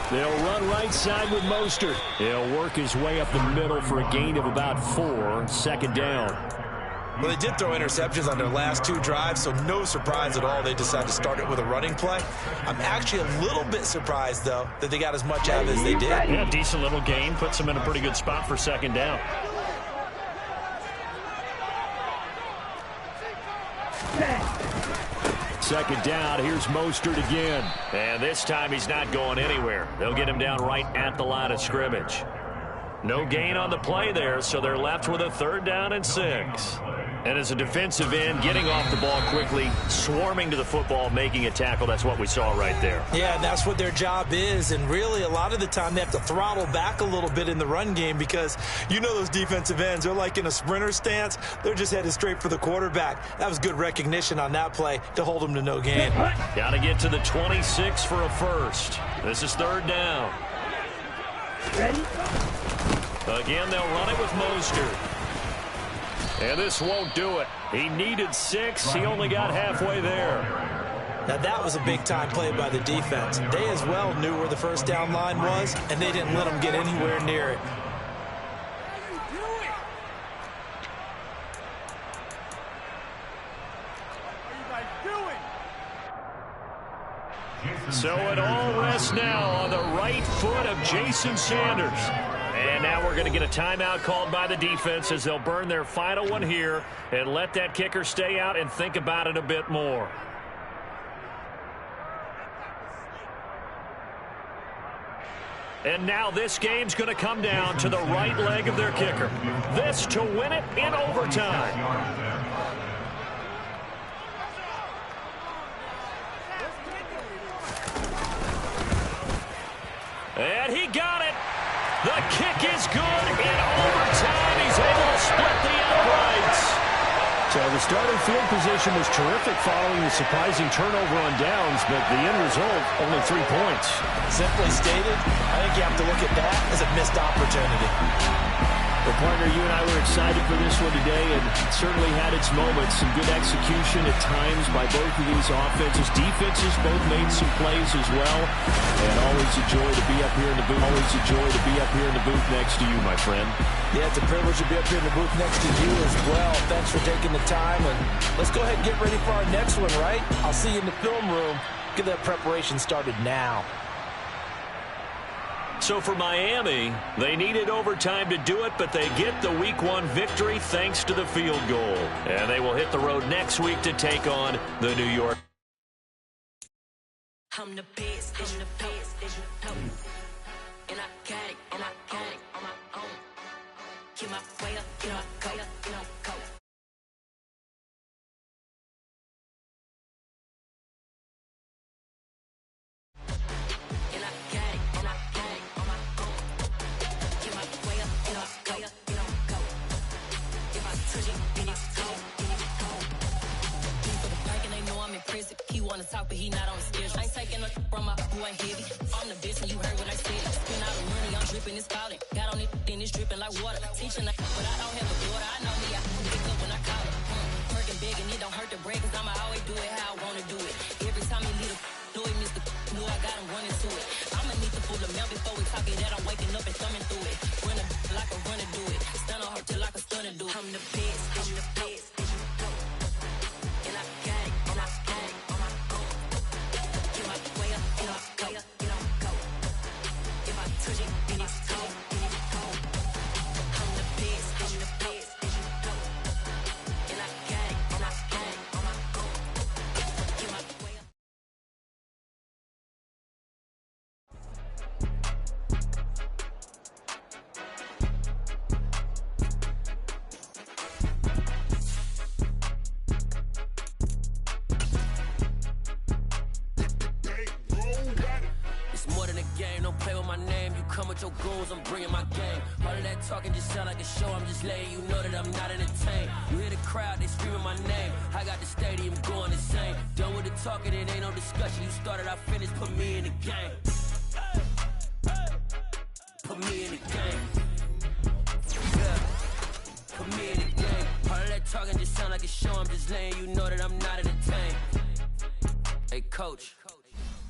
They'll run right side with Mostert. He'll work his way up the middle for a gain of about 4, 2nd down. Well, they did throw interceptions on their last 2 drives, so no surprise at all they decided to start it with a running play. I'm actually a little bit surprised, though, that they got as much out of it as they did. Yeah, decent little gain. Puts them in a pretty good spot for 2nd down. Second down, here's Mostert again. And this time he's not going anywhere. They'll get him down right at the line of scrimmage. No gain on the play there, so they're left with a 3rd down and 6. And as a defensive end, getting off the ball quickly, swarming to the football, making a tackle, that's what we saw right there. Yeah, and that's what their job is. And really, a lot of the time, they have to throttle back a little bit in the run game because you know those defensive ends, they're like in a sprinter stance. They're just headed straight for the quarterback. That was good recognition on that play to hold them to no gain. Got to get to the 26 for a first. This is 3rd down. Ready? Again, they'll run it with Mostert. And this won't do it. He needed 6. He only got halfway there. Now, that was a big-time play by the defense. They as well knew where the first down line was, and they didn't let them get anywhere near it. So it all rests now on the right foot of Jason Sanders. And now we're going to get a timeout called by the defense as they'll burn their final one here and let that kicker stay out and think about it a bit more. And now this game's going to come down to the right leg of their kicker. This to win it in overtime. And he got it. The kick is good in overtime. He's able to split the uprights. So the starting field position was terrific following the surprising turnover on downs, but the end result, only 3 points. Simply stated, I think you have to look at that as a missed opportunity. Well, partner, you and I were excited for this one today, and it certainly had its moments. Some good execution at times by both of these offenses. Defenses both made some plays as well. And always a joy to be up here in the booth. Always a joy to be up here in the booth next to you, my friend. Yeah, it's a privilege to be up here in the booth next to you as well. Thanks for taking the time, and let's go ahead and get ready for our next one, right? I'll see you in the film room. Get that preparation started now. So for Miami, they needed overtime to do it, but they get the Week 1 victory thanks to the field goal. And they will hit the road next week to take on the New York. I'm the best, I'm the best, and I got it, and I own it on my own. Keep my way up, you know I go, you know I go. And I got it, and I own it on my own. Keep my way up, you know I go, you know I go. If I touch it, then it's cold, then it's cold. For the bank and they know I'm in prison. He wanna talk, but he not on the schedule. I ain't taking a from my boy ain't heavy. I'm the bitch and you heard what I said. Spend all the money, I'm dripping, it's falling. Got on it, then it's dripping like water. Teaching but I don't have a daughter. I know me, I pick up when I call it. Working big and it don't hurt the break, cause I'ma always do it how I wanna do it. Every time he leave the know he missed the knew I got him running to it. I'ma need to pull the mail before we talk it that I'm waking up and thumbing through it. Run like a runner do it. Stun on her till like a stunner do it. I'm the best, I'm the best, game, don't play with my name. You come with your goons, I'm bringing my game. All of that talking just sound like a show, I'm just letting you know that I'm not entertained. You hear the crowd, they screaming my name. I got the stadium going insane. Done with the talking, it ain't no discussion. You started, I finished, put me in the game. Put me in the game. Yeah. Put me in the game. All of that talking just sound like a show, I'm just letting you know that I'm not entertained. Hey, coach.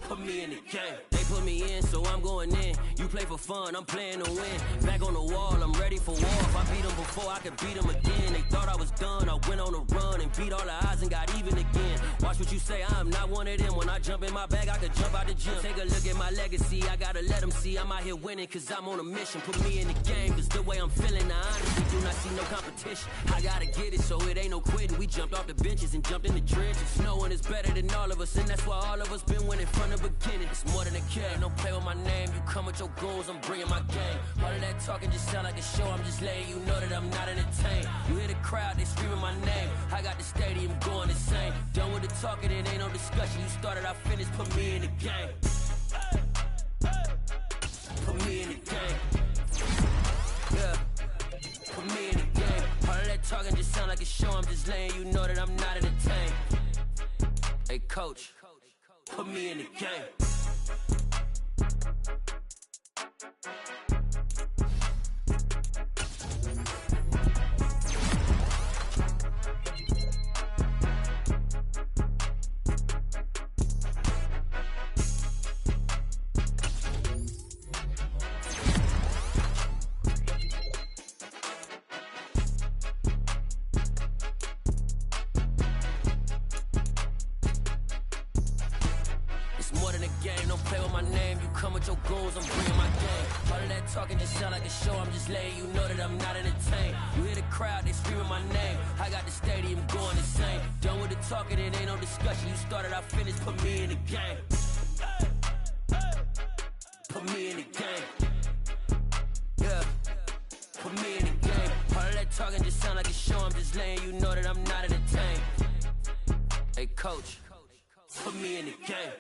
Put me in the game. They put me in, so I'm going in. You play for fun, I'm playing to win. Back on the wall, I'm ready for war. If I beat them before, I could beat them again. They thought I was done, I went on a run and beat all the odds and got even again. Watch what you say, I'm not one of them. When I jump in my bag, I could jump out the gym. Take a look at my legacy, I gotta let them see I'm out here winning, cause I'm on a mission. Put me in the game, cause the way I'm feeling, I honestly do not see no competition. I gotta get it, so it ain't no quitting. We jumped off the benches and jumped in the trenches. No one is better than all of us, and that's why all of us been winning from the beginning. It's more than a game, don't play with my name. You come with your goons, I'm bringing my game. All of that talking just sound like a show, I'm just letting you know that I'm not entertained. You hear the crowd, they screaming my name. I got the stadium going insane. Done with the talking, it ain't no discussion. You started, I finished, put me in the game. Put me in the game. Yeah. Put me in the game. All of that talking just sound like a show, I'm just letting you know that I'm not entertained. Hey, coach. Put me in the game. Talking just sound like a show, I'm just letting you know that I'm not entertained. You hear the crowd, they screaming my name. I got the stadium going insane. Done with the talking, it ain't no discussion. You started, I finished, put me in the game. Put me in the game. Yeah. Put me in the game. All of that talking just sound like a show, I'm just letting you know that I'm not entertained. Hey, coach, put me in the game.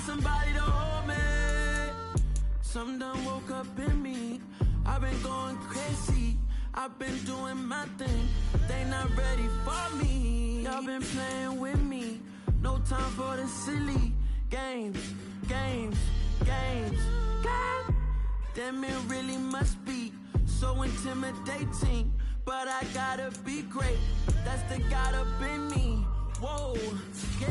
Somebody to hold me. Some done woke up in me. I've been going crazy. I've been doing my thing. They not ready for me. Y'all been playing with me. No time for the silly games. Damn, it really must be so intimidating. But I gotta be great. That's the God up in me. Whoa, yeah.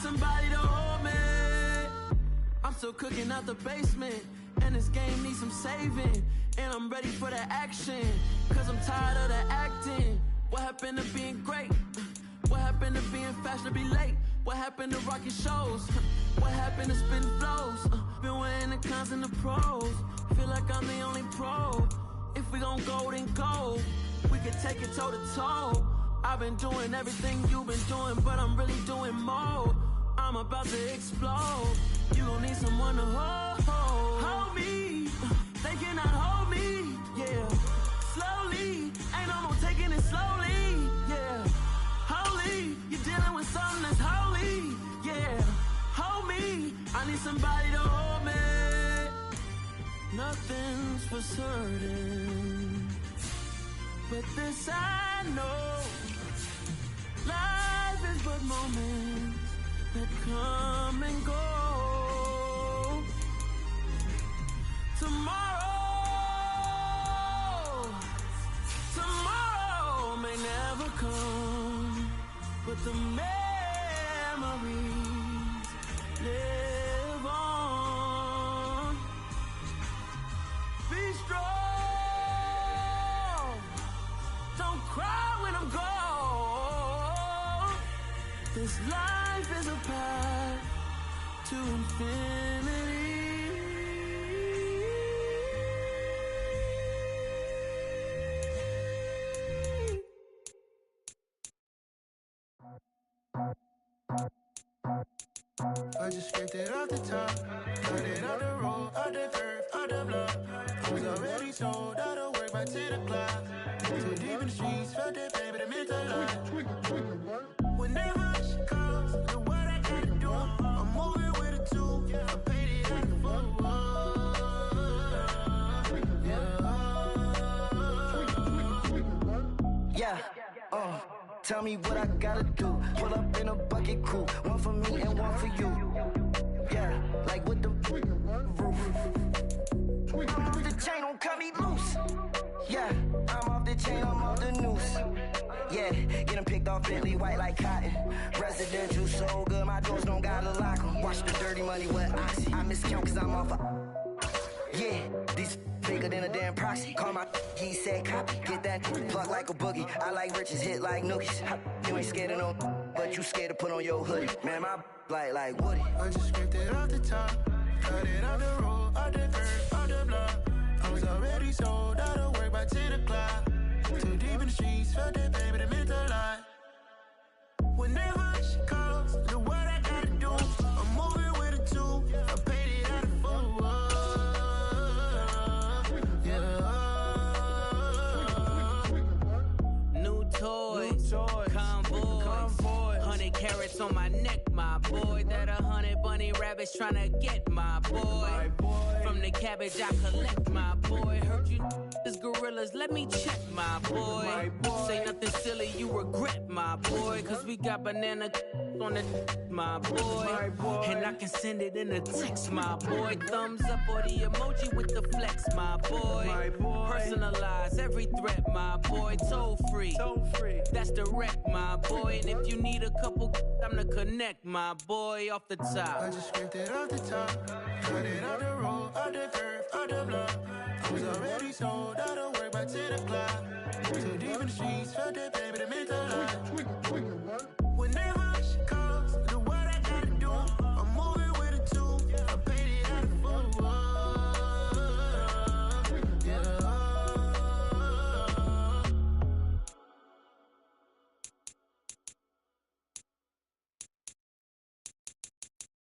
Somebody to hold me. I'm still cooking out the basement, and this game needs some saving. And I'm ready for the action, cause I'm tired of the acting. What happened to being great? What happened to being fashionably late? What happened to rocking shows? What happened to spitting flows? Been wearing the cons and the pros. Feel like I'm the only pro. If we gon' go, then go. We can take it toe to toe. I've been doing everything you've been doing, but I'm really doing more. I'm about to explode. You gon' need someone to hold me. They cannot hold me, yeah. Slowly, ain't no more taking it slowly, yeah. Holy, you're dealing with something that's holy, yeah. Hold me, I need somebody to hold me. Nothing's for certain, But this I know, life is but moments that come and go. Tomorrow may never come, but the memories live on. Be strong, don't cry when I'm gone. This life is a path to infinity. I just scraped it off the top, cut it off the road, off the curve, off the block. I was already sold out of work by 10 o'clock. Too deep in the streets, felt that pain, but it meant a lot. Whenever she calls, the what I gotta do, I'm moving with a two. I paid it out the full. Yeah, tell me what I gotta do. Pull up in a bucket crew, one for me and one for you. Yeah, like with the roof. I'm off the chain, don't cut me loose. Yeah, I'm off the chain, I'm off the noose. Yeah, getting picked off Bentley white like cotton. Residential so good, my doors don't gotta lock 'em. Watch the dirty money with oxy. I miscount cause I'm off a... Yeah, these bigger than a damn proxy. Call my he said copy. Get that plug like a boogie. I like riches, hit like nookies. You ain't scared of no, but you scared to put on your hoodie. Man, my like Woody. I just scraped it off the top, cut it off the road, off the curve, off the block. I was already sold out of work by 10 o'clock. Too deep in the streets, felt that pain, but it meant a lot. Whenever she calls, the what I gotta do, I'm moving with a two. I paid it out of full. New toys, convoys, 100 carats on my neck, my boy. That 100 bunny rabbits tryna get my boy. From the cabbage I collect, my boy. Heard you is gorillas, let me check, my boy. Say nothing silly, you regret, my boy. Cause we got banana on the my boy. And I can send it in a text, my boy. Thumbs up or the emoji with the flex, my boy. Personalize every threat, my boy. Toll free, that's direct, my boy. And if you need a couple, I'm to connect, my boy, off the top. I just scraped it off the top, cut it off the road, off the curve, off the block. I was already sold out of work by 10 o'clock. Too deep in the streets, felt that pain, but it meant a lot. Whenever she calls, the what I gotta do, I'm moving with a two. I paid it out of full.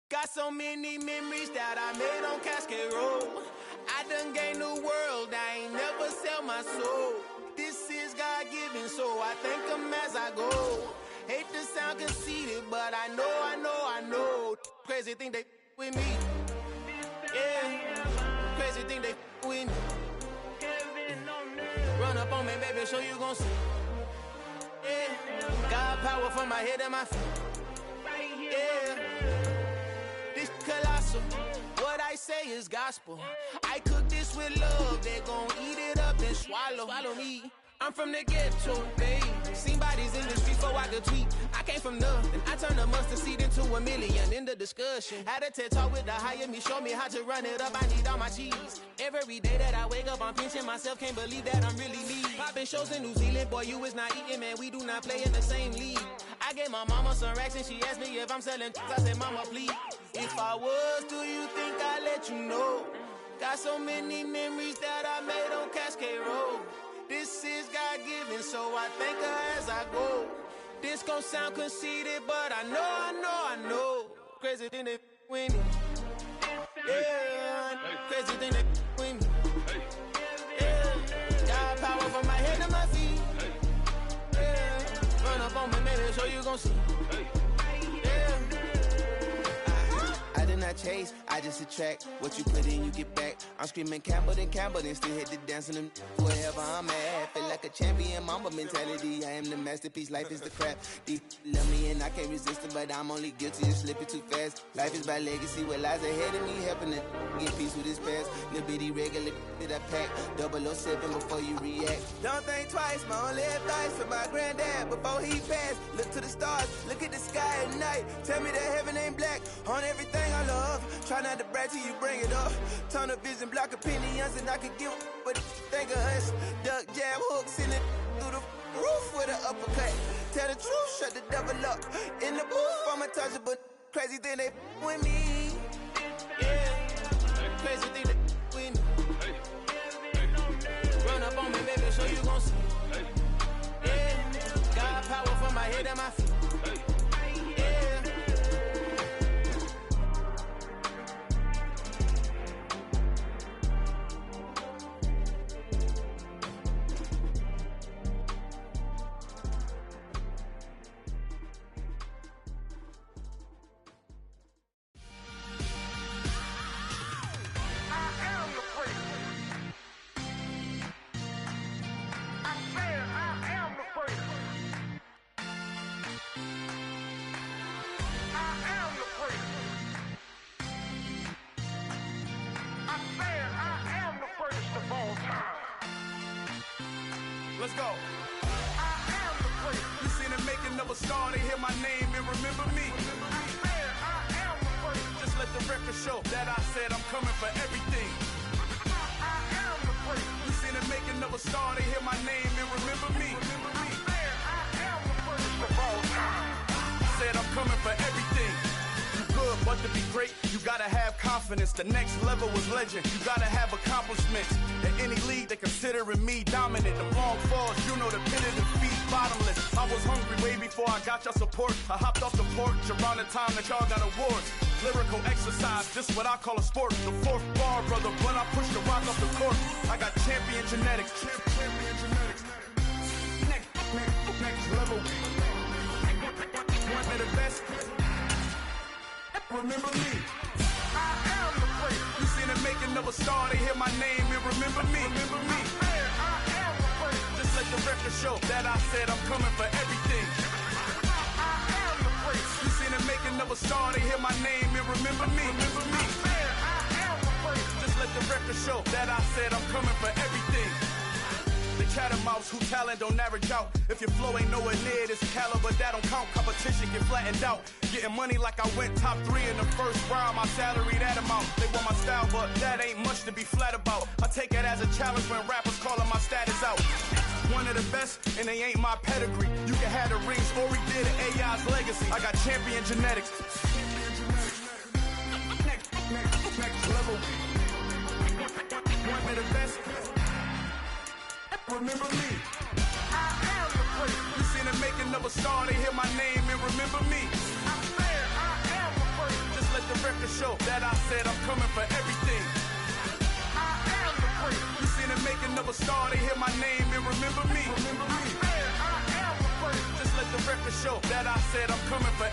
Got so many memories that I made on Cascade Road. I done gained the world, I ain't never sell my soul. This is God-given, so I thank him as I go. Hate to sound conceited, but I know. Crazy thing they with me. Yeah, crazy thing they with me. Run up on me, baby, show you gon' see. Yeah, God power from my head and my feet. Yeah. Colossal, what I say is gospel. I cook this with love, they gon' eat it up and swallow me. I'm from the ghetto, babe. Seen bodies in the streets before I could tweet. I came from nothing, I turned a mustard seed into a million. In the discussion, had a TED talk with the higher me, show me how to run it up. I need all my cheese. Every day that I wake up, I'm pinching myself, can't believe that I'm really me. Popping shows in New Zealand, boy, you is not eating, man. We do not play in the same league. I gave my mama some racks and she asked me if I'm selling. I said, mama, please. If I was, do you think I'd let you know? Got so many memories that I made on Cascade Road. This is God-given, so I thank her as I go. This gon' sound conceited, but I know. Crazy thing they with me. Yeah, crazy thing they with me. Yeah, got power from my head to my feet. Yeah, run up on me, maybe so you gon' see. Yeah. I did not chase, I just attract. What you put in, you get back. I'm screaming Campbell, then still hit the dance and them wherever I'm at. Feel like a champion, mama mentality. I am the masterpiece, life is the crap. Deep love me and I can't resist it, but I'm only guilty of slipping too fast. Life is by legacy, what lies ahead of me, helping to get peace with his past. Little bitty regular that I pack, 007 before you react. Don't think twice, my only advice for my granddad before he passed. Look to the stars, look at the sky at night. Tell me that heaven ain't black on everything I love. Try not to brag till you bring it up. Tunnel vision, block opinions, and I could give but think of us. Duck jab hooks in it through the roof with an uppercut. Tell the truth, shut the devil up. In the booth, I'm untouchable. Crazy thing they with me. Yeah, crazy thing they with me. Run up on me, baby, so you gon' see. Yeah, got power from my head and my feet. Yeah. Let's go. You seen the making of a star, they hear my name and remember me. Just let the record show that I said I'm coming for everything. You seen the making of a star, they hear my name and remember me. Said I'm coming for everything. Good, but to be great, you gotta have confidence. The next level was legend. You gotta have accomplishments. In any league, they considering me dominant. The long falls, you know the pit of defeat, bottomless. I was hungry way before I got your support. I hopped off the porch around the time that y'all got awards. Lyrical exercise, this what I call a sport. The fourth bar, brother, when I push the rock off the court. I got champion genetics. Champion genetics. Next level. One of the best. Remember me. I am the great. You seen the making of a star, they hear my name and remember me. Remember me. I am the great. Just let the record show that I said I'm coming for everything. I am the great. You seen the making of a star, they hear my name and remember me. Remember me. I am the great. Just let the record show that I said I'm coming for everything. The catamounts who talent don't average out. If your flow ain't nowhere near this caliber, that don't count. Competition get flattened out. Getting money like I went top 3 in the first round. My salary that amount. They want my style, but that ain't much to be flat about. I take it as a challenge when rappers calling my status out. One of the best, and they ain't my pedigree. You can have the rings, or we did it, AI's legacy. I got champion genetics. Next level. One of the best. Remember me. I am the great. You seen the making of a star, they hear my name and remember me. I am the great. Just let the record show that I said I'm coming for everything. I am the great. You seen the making of a star, they hear my name and remember me. Remember me. I am the great. Just let the record show that I said I'm coming for